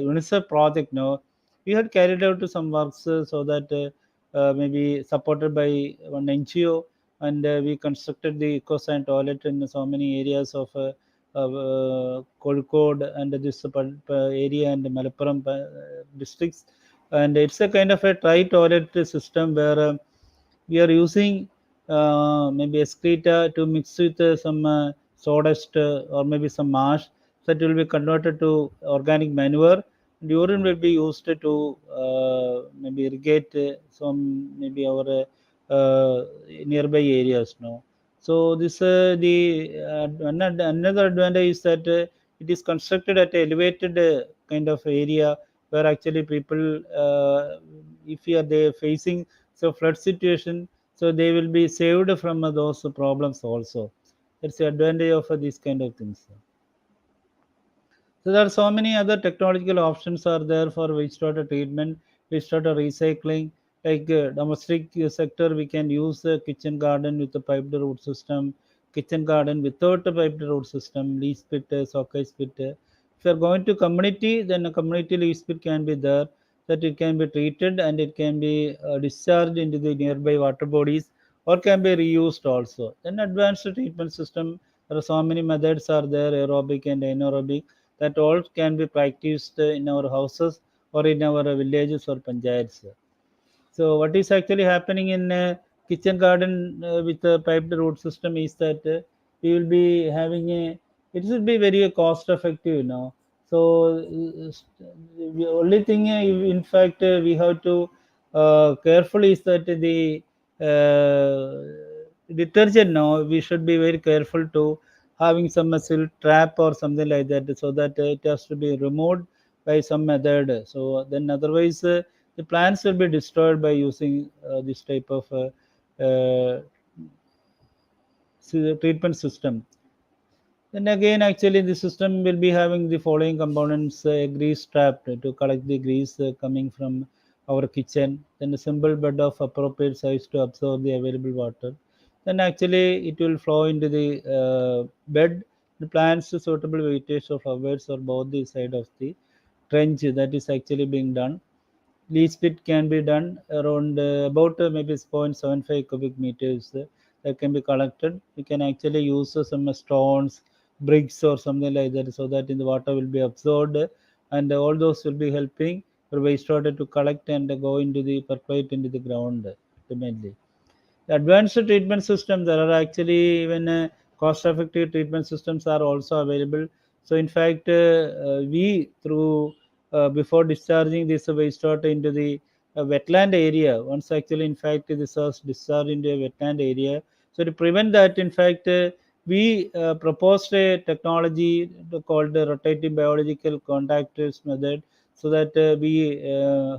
UNICEF project. Now we had carried out some works so that maybe supported by one NGO, and we constructed the eco-sign toilet in so many areas of Kozhikode and this area and Malappuram districts. And it's a kind of a tri-toilet system where we are using maybe excreta to mix with some sawdust or maybe some marsh, so it will be converted to organic manure. And urine will be used to maybe irrigate some maybe our nearby areas now. So this the another advantage is that it is constructed at a elevated kind of area where actually people if you are they facing so flood situation, so they will be saved from those problems also. That's the advantage of this kind of things. So there are so many other technological options are there for wastewater treatment, wastewater recycling. Like domestic sector, we can use a kitchen garden with a piped root system, kitchen garden without a piped root system, leach pit, sockage pit. If you are going to community, then a community leach pit can be there, that it can be treated and it can be discharged into the nearby water bodies or can be reused also. Then advanced treatment system, there are so many methods are there, aerobic and anaerobic, that all can be practiced in our houses or in our villages or panchayats. So what is actually happening in kitchen garden with the piped root system is that we will be having a, it should be very cost effective, you know. So the only thing in fact we have to careful is that the detergent now we should be very careful to having some silt trap or something like that, so that it has to be removed by some method. So then otherwise the plants will be destroyed by using this type of treatment system. Then again, actually, the system will be having the following components: a grease trap to collect the grease coming from our kitchen, then a simple bed of appropriate size to absorb the available water. Then actually, it will flow into the bed. The plants suitable vegetation or flowers or both the side of the trench that is actually being done. Leach pit can be done around about maybe 0.75 cubic meters that can be collected. You can actually use some stones, bricks or something like that, so that in the water will be absorbed, and all those will be helping for wastewater to collect and go into the percolate into the ground ultimately. Advanced treatment system, there are actually even cost effective treatment systems are also available. So in fact we through before discharging this wastewater into the wetland area, once actually in fact this was discharged into a wetland area, so to prevent that in fact we proposed a technology called the rotating biological contactors method, so that we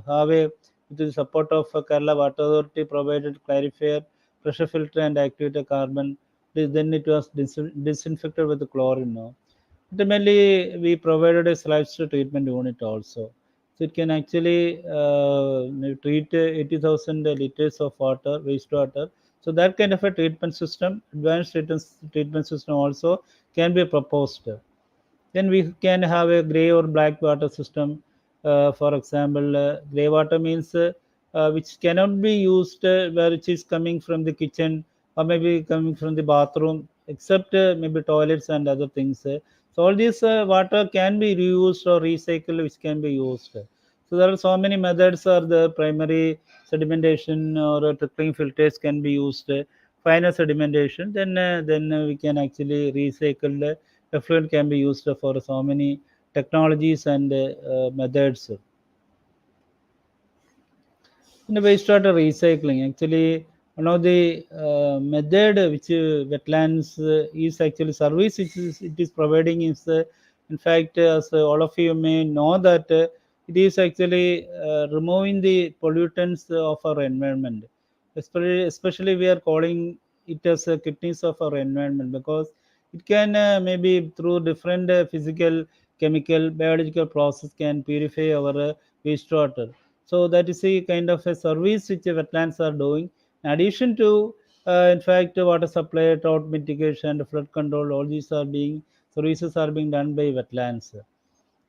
have a, with the support of Kerala Water Authority provided clarifier, pressure filter and activated carbon. Then it was disinfected with the chlorine now. Ultimately, we provided a sludge treatment unit also. So it can actually treat 80,000 liters of water, wastewater, So that kind of a treatment system, advanced treatment system also can be proposed. Then we can have a gray or black water system. For example, gray water means which cannot be used where it is coming from the kitchen or maybe coming from the bathroom, except maybe toilets and other things. So all this water can be reused or recycled, which can be used. So there are so many methods. Or the primary sedimentation or trickling filters can be used. Finer sedimentation, then we can actually recycle the effluent can be used for so many technologies and methods. In the wastewater recycling, actually one of the method which wetlands is actually service it is providing is in fact, as all of you may know that it is actually removing the pollutants of our environment. Especially we are calling it as kidneys of our environment, because it can maybe through different physical, chemical, biological process can purify our wastewater. So that is a kind of a service which the wetlands are doing. In addition to, in fact, water supply, drought mitigation, flood control, all these are being services are being done by wetlands.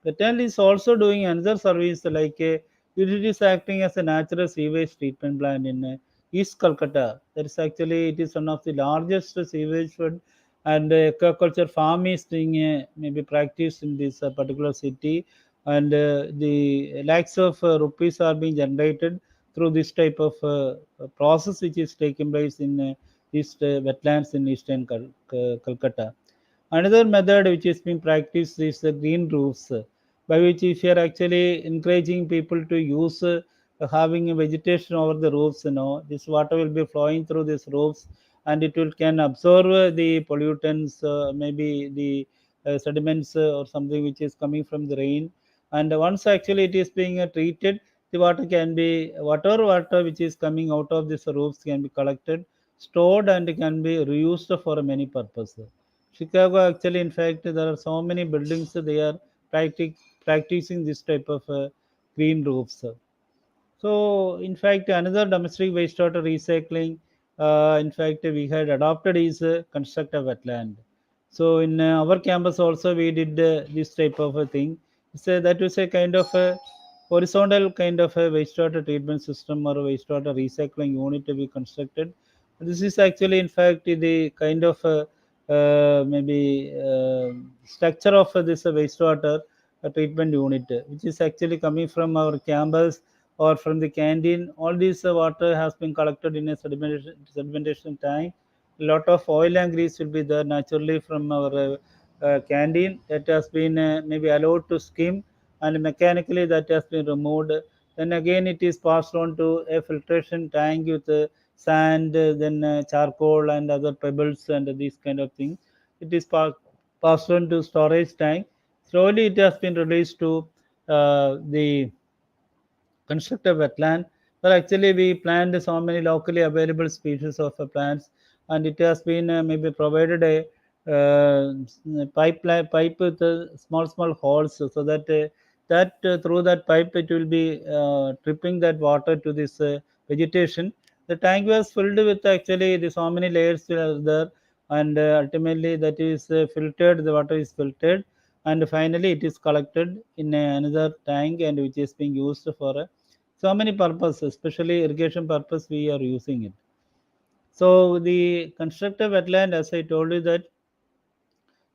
Wetland is also doing another service like it is acting as a natural sewage treatment plant in East Calcutta. That is actually it is one of the largest sewage flood and aquaculture farm is being maybe practiced in this particular city, and the lakhs of rupees are being generated through this type of process which is taking place in these wetlands in eastern Calcutta. Another method which is being practiced is the green roofs, by which if you are actually encouraging people to use having a vegetation over the roofs, this water will be flowing through these roofs and it will can absorb the pollutants, maybe the sediments or something which is coming from the rain. And once actually it is being treated, the water can be whatever water which is coming out of these roofs can be collected, stored, and can be reused for many purposes. Chicago actually, in fact, there are so many buildings they are practicing this type of green roofs. So, in fact, another domestic wastewater recycling, in fact, we had adopted is constructive wetland. So, in our campus also, we did this type of a thing. So that was a kind of a horizontal kind of a wastewater treatment system or wastewater recycling unit to be constructed. This is actually, in fact, the kind of maybe structure of this wastewater treatment unit, which is actually coming from our campus or from the canteen. All this water has been collected in a sedimentation tank. A lot of oil and grease will be there naturally from our canteen that has been maybe allowed to skim, and mechanically that has been removed. Then again it is passed on to a filtration tank with sand, then charcoal and other pebbles and these kind of things. It is passed on to storage tank. Slowly it has been released to the constructive wetland. Well, actually, we planted so many locally available species of plants, and it has been maybe provided a pipe with small holes, so that through that pipe it will be tripping that water to this vegetation. The tank was filled with actually the so many layers are there, and ultimately that is filtered. The water is filtered, and finally it is collected in another tank, and which is being used for so many purposes, especially irrigation purpose. We are using it. So the constructive wetland, as I told you, that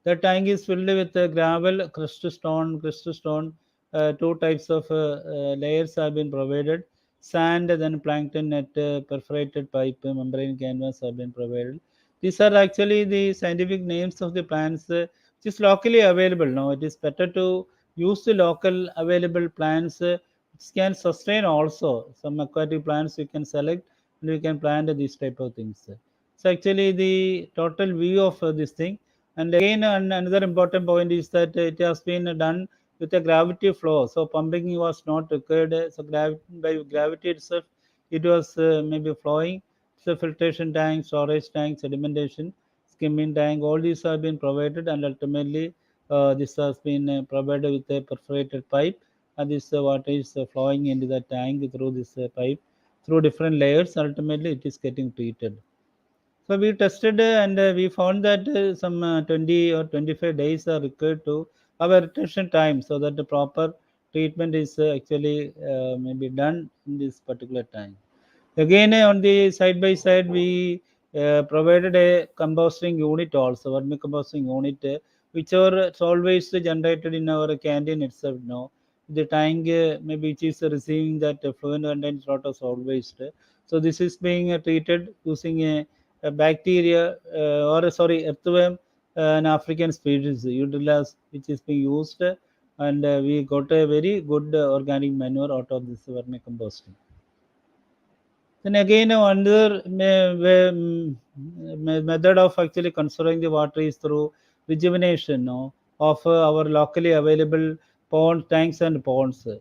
the tank is filled with gravel, crust stone. Two types of layers have been provided. Sand, then plankton net, perforated pipe, membrane canvas have been provided. These are actually the scientific names of the plants which is locally available. Now it is better to use the local available plants which can sustain also. Some aquatic plants you can select and you can plant these type of things. So actually the total view of this thing. And again, another important point is that it has been done with a gravity flow. So pumping was not required. So by gravity itself, it was maybe flowing. So filtration tank, storage tank, sedimentation, skimming tank, all these have been provided, and ultimately this has been provided with a perforated pipe. And this water is flowing into the tank through this pipe through different layers. Ultimately, it is getting treated. So we tested and we found that some 20 or 25 days are required to our retention time, so that the proper treatment is actually maybe done in this particular time. Again, on the side by side, we provided a composting unit also, vermicomposting unit, which are always generated in our canteen itself now. The tank maybe which is receiving that fluent contains lot of solid waste. So this is being treated using a bacteria or sorry earthworm, an African species, Utilus, which is being used, and we got a very good organic manure out of this vermicomposting. Then again, another method of actually conserving the water is through rejuvenation, no, of our locally available pond tanks and ponds. In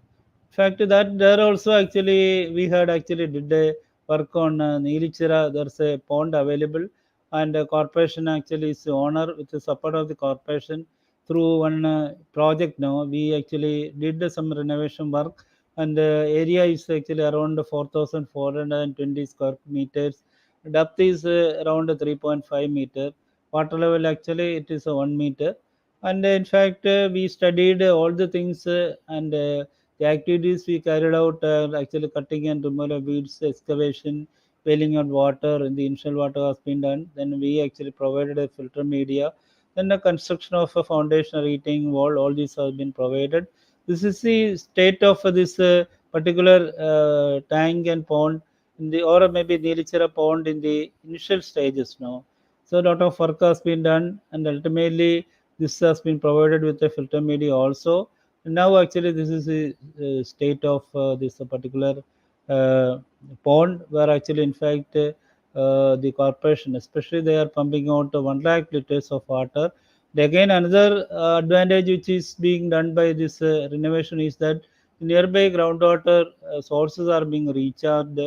fact, that there also actually we had actually did a work on Nilichira. There's a pond available, and the corporation actually is the owner with the support of the corporation through one project. Now we actually did some renovation work, and the area is actually around 4,420 square meters. Depth is around 3.5 meter. Water level actually it is 1 meter. And in fact, we studied all the things and the activities we carried out actually cutting and removal of weeds, excavation, wailing on water, and the initial water has been done. Then we actually provided a filter media. Then the construction of a foundation, retaining wall, all these have been provided. This is the state of this particular tank and pond in the or maybe Nilichera pond in the initial stages now. So a lot of work has been done, and ultimately this has been provided with the filter media also. And now actually this is the state of this particular uh, pond, where actually in fact the corporation, especially they are pumping out 1 lakh liters of water. Again, another advantage which is being done by this renovation is that nearby groundwater sources are being recharged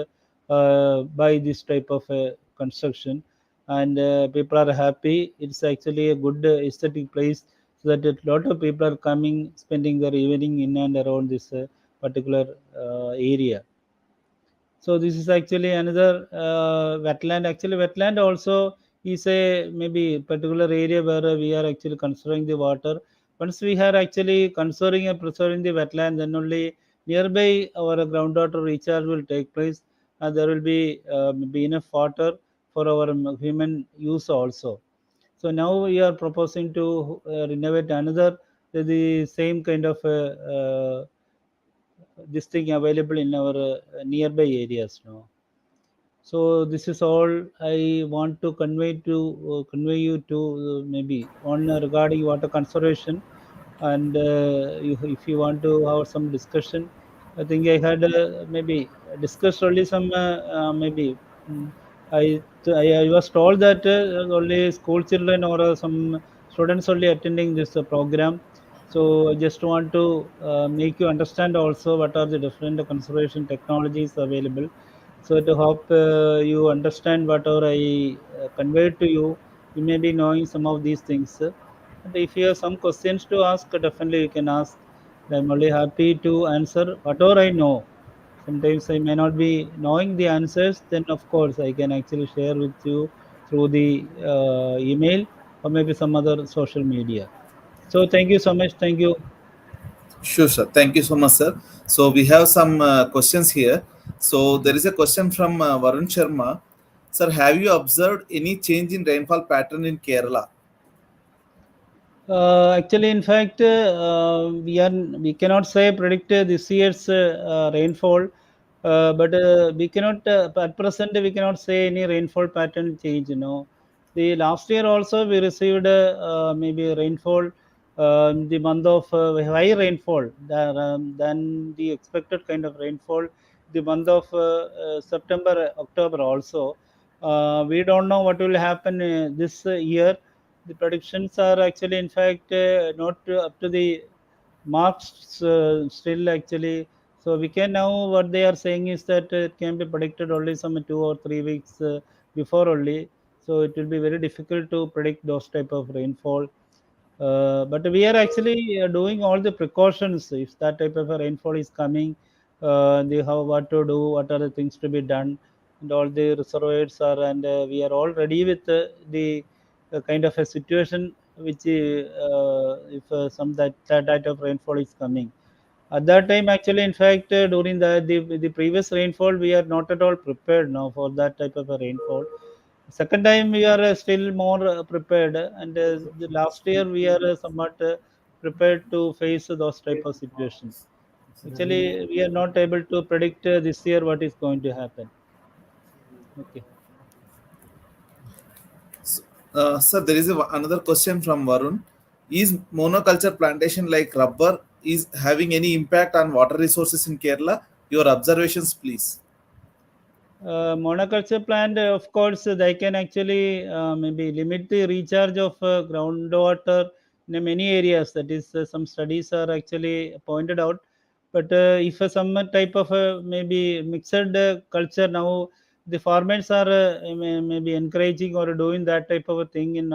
by this type of construction, and people are happy. It's actually a good aesthetic place, so that a lot of people are coming, spending their evening in and around this particular area. So this is actually another wetland. Actually, wetland also is a maybe particular area where we are actually conserving the water. Once we are actually conserving and preserving the wetland, then only nearby our groundwater recharge will take place, and there will be enough water for our human use also. So now we are proposing to renovate another the same kind of this thing available in our nearby areas now. So this is all I want to convey you to maybe on regarding water conservation. And if you want to have some discussion, I think I had maybe discussed only some maybe mm, I was told that only school children or some students only attending this program. So I just want to make you understand also what are the different conservation technologies available. So to hope you understand whatever I conveyed to you, you may be knowing some of these things. And if you have some questions to ask, definitely you can ask. I'm only happy to answer whatever I know. Sometimes I may not be knowing the answers, then of course I can actually share with you through the email or maybe some other social media. So thank you so much. Thank you. Sure, sir. Thank you so much, sir. So we have some questions here. So there is a question from Varun Sharma. Sir, have you observed any change in rainfall pattern in Kerala? Actually, in fact, we cannot say predict this year's rainfall, but we cannot at present we cannot say any rainfall pattern change. The last year also we received maybe rainfall in the month of high rainfall than the expected kind of rainfall. The month of September, October also. We don't know what will happen this year. The predictions are actually in fact not up to the marks still actually. So we can now what they are saying is that it can be predicted only some 2 or 3 weeks before only. So it will be very difficult to predict those type of rainfall. But we are actually doing all the precautions. If that type of a rainfall is coming, they have what to do, what are the things to be done. and all the reservoirs are, and we are all ready with the kind of a situation which if some that type of rainfall is coming. At that time, actually, in fact, during the previous rainfall, we are not at all prepared now for that type of a rainfall. Second time, we are still more prepared, and the last year we are somewhat prepared to face those type of situation. Actually, we are not able to predict this year what is going to happen. Okay. Sir, there is another question from Varun. Is monoculture plantation like rubber is having any impact on water resources in Kerala? Your observations, please. Monoculture plant, of course, they can actually maybe limit the recharge of groundwater in many areas. That is, some studies are actually pointed out. But if some type of maybe mixed culture now, the farmers are maybe encouraging or doing that type of a thing in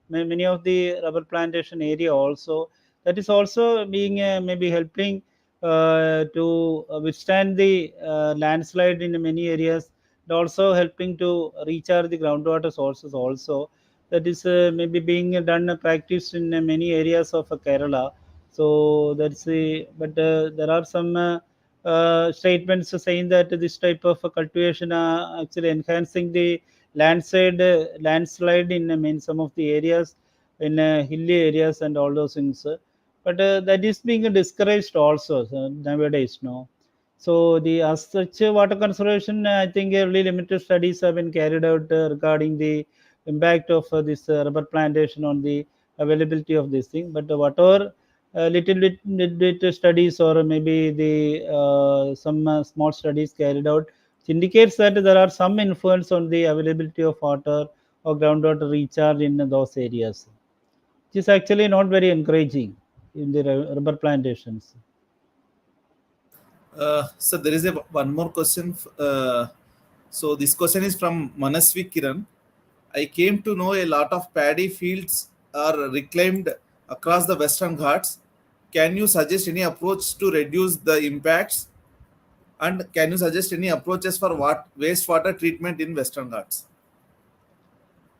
many of the rubber plantation area also. That is also being maybe helping to withstand the landslide in many areas, and also helping to recharge the groundwater sources also. That is maybe being done practice in many areas of Kerala. So that's the, but there are some statements saying that this type of cultivation actually enhancing the landslide in some of the areas, in hilly areas and all those things. But that is being discouraged also nowadays, no. So the as such water conservation, I think really limited studies have been carried out regarding the impact of this rubber plantation on the availability of this thing. But whatever little bit studies or maybe the some small studies carried out, which indicates that there are some influence on the availability of water or groundwater recharge in those areas, which is actually not very encouraging in the rubber plantations. So there is one more question. So this question is from Manasvi Kiran. I came to know a lot of paddy fields are reclaimed across the Western Ghats. Can you suggest any approach to reduce the impacts? And can you suggest any approaches for what wastewater treatment in Western Ghats?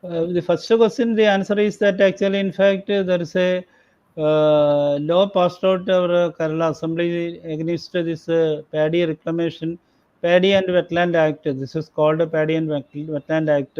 The first question, the answer is that actually, in fact, there is a law passed out our Kerala Assembly against this paddy reclamation, Paddy and Wetland Act. This is called a Paddy and Wetland Act.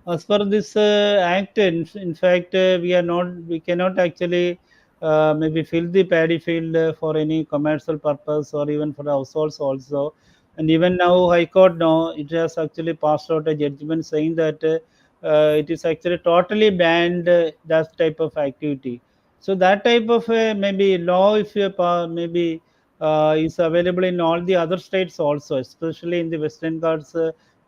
As per this act, in fact, we cannot actually maybe fill the paddy field for any commercial purpose or even for households also. And even now, High Court now it has actually passed out a judgment saying that. It is actually totally banned that type of activity. So that type of maybe law, if you maybe is available in all the other states also, especially in the Western Ghats,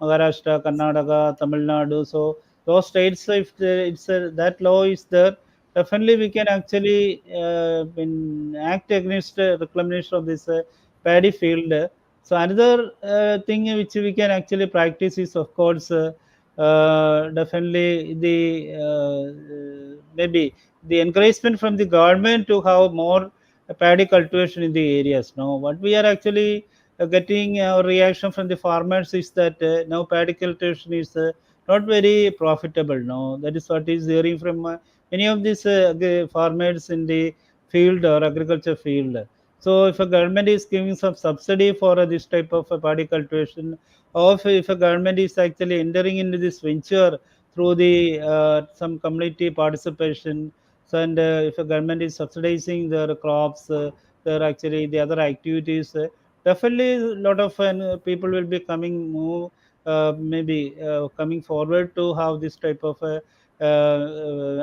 Maharashtra, Karnataka, Tamil Nadu. So those states, if it's that law is there, definitely we can actually act against reclamation of this paddy field. So another thing which we can actually practice is, of course, definitely the maybe the encouragement from the government to have more paddy cultivation in the areas. Now, what we are actually getting a reaction from the farmers is that now paddy cultivation is not very profitable. Now, that is what is hearing from many of these farmers in the field or agriculture field. So, if a government is giving some subsidy for this type of paddy cultivation, or if a government is actually entering into this venture through the some community participation, so and if a government is subsidizing their crops, their actually the other activities, definitely a lot of people will be coming more maybe coming forward to have this type of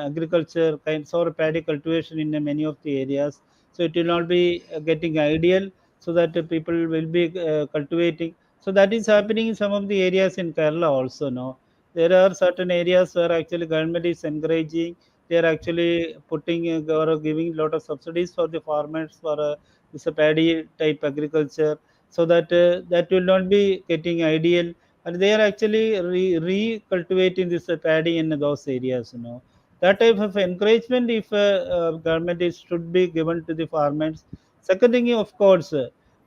agriculture kinds or paddy cultivation in many of the areas. So it will not be getting ideal, so that people will be cultivating. So that is happening in some of the areas in Kerala also. No, there are certain areas where actually government is encouraging. They are actually putting or giving a lot of subsidies for the farmers for this paddy type agriculture, so that that will not be getting ideal, and they are actually re-cultivating this paddy in those areas. That type of encouragement, if government is should be given to the farmers. Second thing, of course.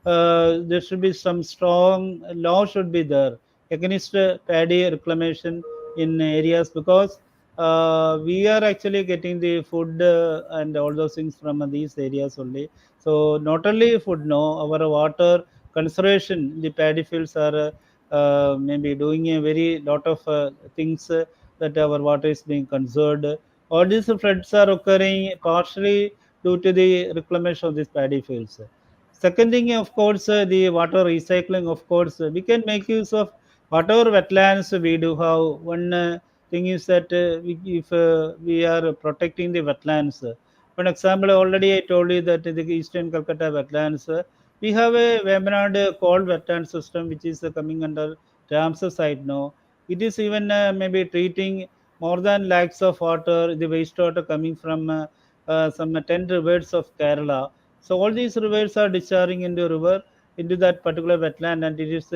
There should be some strong law should be there. against paddy reclamation in areas, because we are actually getting the food and all those things from these areas only. So not only food, no, our water conservation, the paddy fields are maybe doing a very lot of things that our water is being conserved. All these floods are occurring partially due to the reclamation of these paddy fields. Second thing, of course, the water recycling. Of course, we can make use of whatever wetlands we do have. One thing is that if we are protecting the wetlands, for example, already I told you that the Eastern Calcutta wetlands, we have a Vemanad cold wetland system which is coming under Ramsar side now. It is even maybe treating more than lakhs of water, the wastewater coming from some 10 rivers of Kerala. So all these rivers are discharging into river, into that particular wetland, and it is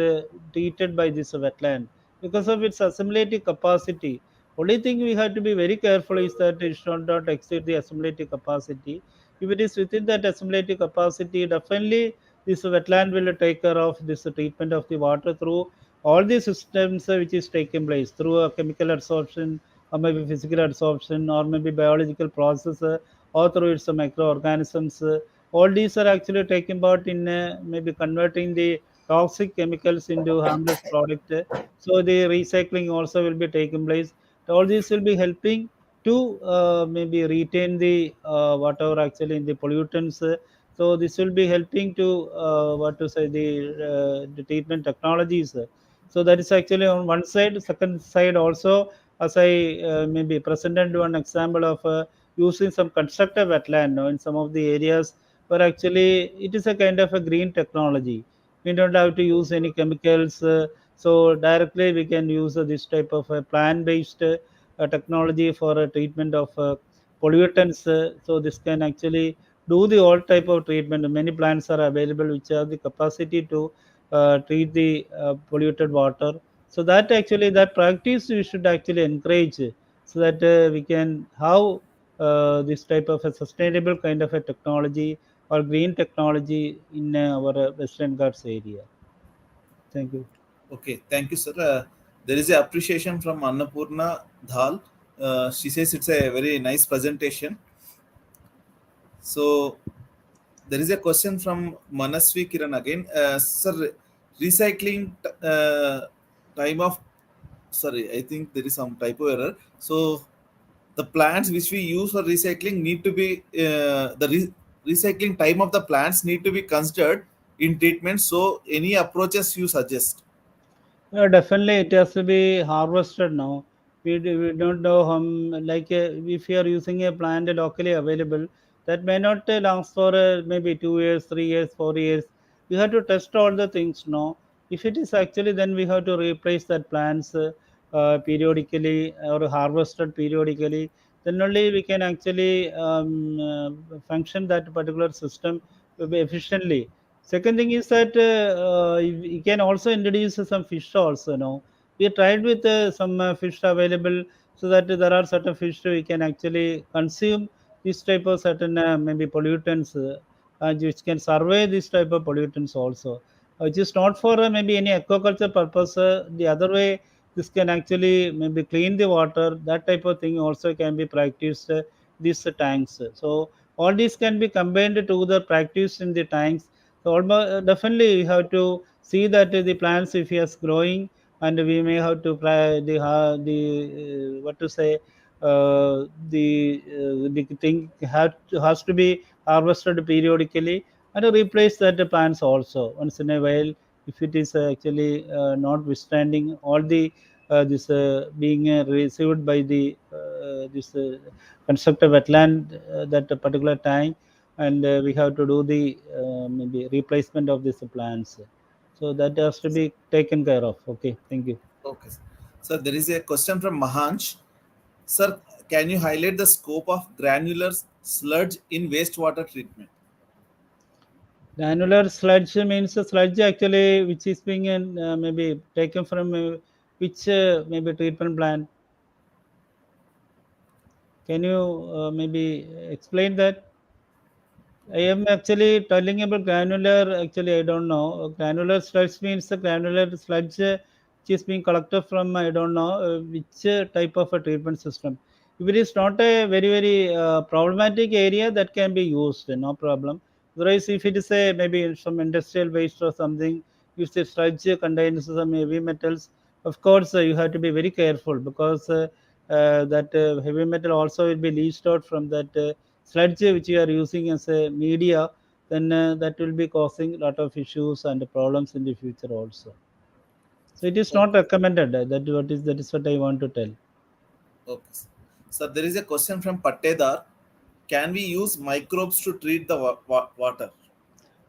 treated by this wetland because of its assimilative capacity. Only thing we have to be very careful is that it should not exceed the assimilative capacity. If it is within that assimilative capacity, definitely this wetland will take care of this treatment of the water through all the systems which is taking place through a chemical absorption, or maybe physical absorption, or maybe biological process, or through its microorganisms. All these are actually taking part in maybe converting the toxic chemicals into harmless product. So the recycling also will be taking place. All these will be helping to maybe retain the whatever actually in the pollutants. So this will be helping to what to say, the treatment technologies. So that is actually on one side. Second side also, as I maybe presented one example of using some constructive wetland, in some of the areas where actually it is a kind of a green technology. We don't have to use any chemicals. So directly we can use this type of plant-based technology for treatment of pollutants. So this can actually do the all type of treatment. Many plants are available which have the capacity to treat the polluted water. So that actually, that practice we should actually encourage, so that we can have this type of a sustainable kind of a technology or green technology in our Western Ghats area. Thank you. Okay, thank you, sir. There is a appreciation from Annapurna Dhal. She says it's a very nice presentation. So there is a question from Manasvi Kiran again. Sir, recycling time of, sorry, I think there is some typo error. So the plants which we use for recycling need to be recycling time of the plants need to be considered in treatment. So any approaches you suggest? Yeah, definitely it has to be harvested now. We don't know how, like if you are using a plant locally available, that may not last for maybe 2 years, 3 years, 4 years. We have to test all the things now. If it is actually, then we have to replace that plants periodically or harvested periodically. Then only we can actually function that particular system efficiently. Second thing is that you can also introduce some fish also. Now we tried with some fish available, so that there are certain fish we can actually consume this type of certain maybe pollutants, which can survey this type of pollutants also, which is not for maybe any aquaculture purpose. The other way, this can actually maybe clean the water. That type of thing also can be practiced. These tanks. So all these can be combined to the practice in the tanks. So almost definitely we have to see that the plants if is growing, and we may have to the what to say, the thing has to be harvested periodically, and replace that plants also once in a while if it is actually not withstanding all the this being received by the this constructed wetland that particular time, and we have to do the maybe replacement of these plants. So that has to be taken care of. Okay, thank you. Okay. So there is a question from Mahansh. Sir, can you highlight the scope of granular sludge in wastewater treatment? Granular sludge means a sludge actually which is being maybe taken from which maybe treatment plant. Can you maybe explain that? I am actually telling about granular. Actually, I don't know. Granular sludge means the granular sludge which is being collected from, I don't know which type of a treatment system. If it is not a very problematic area, that can be used, no problem. Otherwise, if it is a maybe some industrial waste or something, if the sludge contains some heavy metals, of course you have to be very careful, because that heavy metal also will be leached out from that sludge which you are using as a media. Then that will be causing a lot of issues and problems in the future also. So it is not Okay. recommended. That is what I want to tell. Okay. So there is a question from Pattedar. Can we use microbes to treat the water?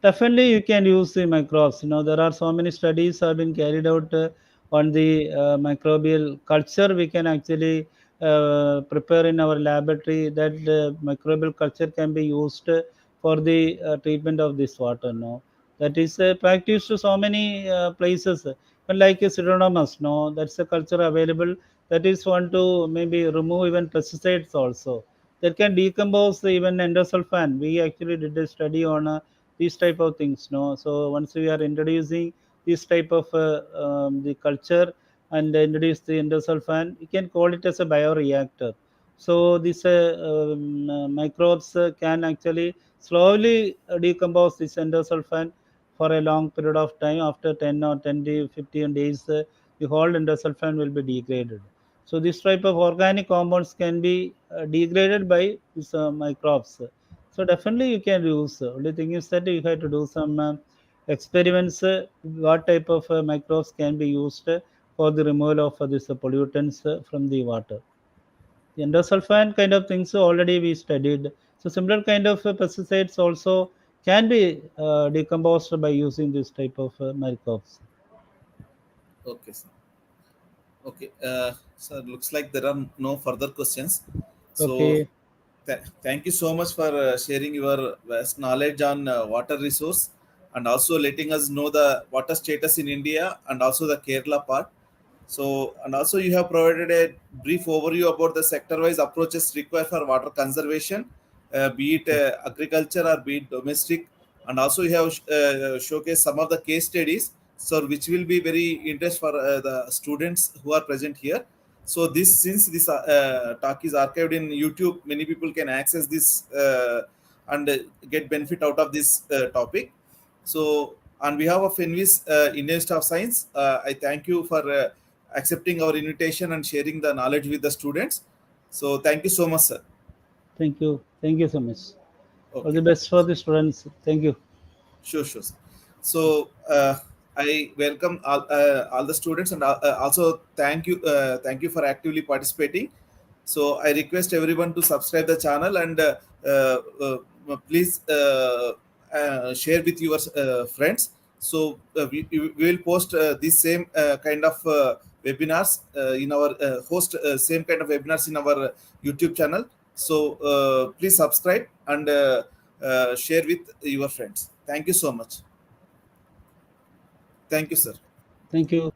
Definitely, you can use the microbes. There are so many studies have been carried out on the microbial culture. We can actually prepare in our laboratory that microbial culture can be used for the treatment of this water. No, that is practiced to so many places. But like pseudomonas, no, that's a culture available. That is one to maybe remove even pesticides also. That can decompose even endosulfan. We actually did a study on. These type of things, no. So once we are introducing this type of the culture and introduce the endosulfan, you can call it as a bioreactor. So these microbes can actually slowly decompose this endosulfan for a long period of time. After 10 or 10 to 15 days, the whole endosulfan will be degraded. So this type of organic compounds can be degraded by these microbes. So definitely you can use. Only thing is that you have to do some experiments. What type of microbes can be used for the removal of these pollutants from the water. The endosulfan kind of things already we studied. So similar kind of pesticides also can be decomposed by using this type of microbes. Okay, sir. Okay. So it looks like there are no further questions. So Okay, thank you so much for sharing your vast knowledge on water resource, and also letting us know the water status in India and also the Kerala part. So, and also you have provided a brief overview about the sector-wise approaches required for water conservation, be it agriculture or be it domestic. And also you have showcased some of the case studies, so which will be very interest for the students who are present here. So this, since this talk is archived in YouTube, many people can access this and get benefit out of this topic. So on behalf of Envis Indian Institute of Science, I thank you for accepting our invitation and sharing the knowledge with the students. So thank you so much, sir. thank you so much. All Okay, the best for the students. Thank you. sure, sure. Sir. So I welcome all the students, and also thank you for actively participating. So I request everyone to subscribe the channel, and please share with your friends. So we will post this same kind of webinars in our host same kind of webinars in our YouTube channel. So please subscribe and share with your friends. Thank you so much. Thank you, sir. Thank you.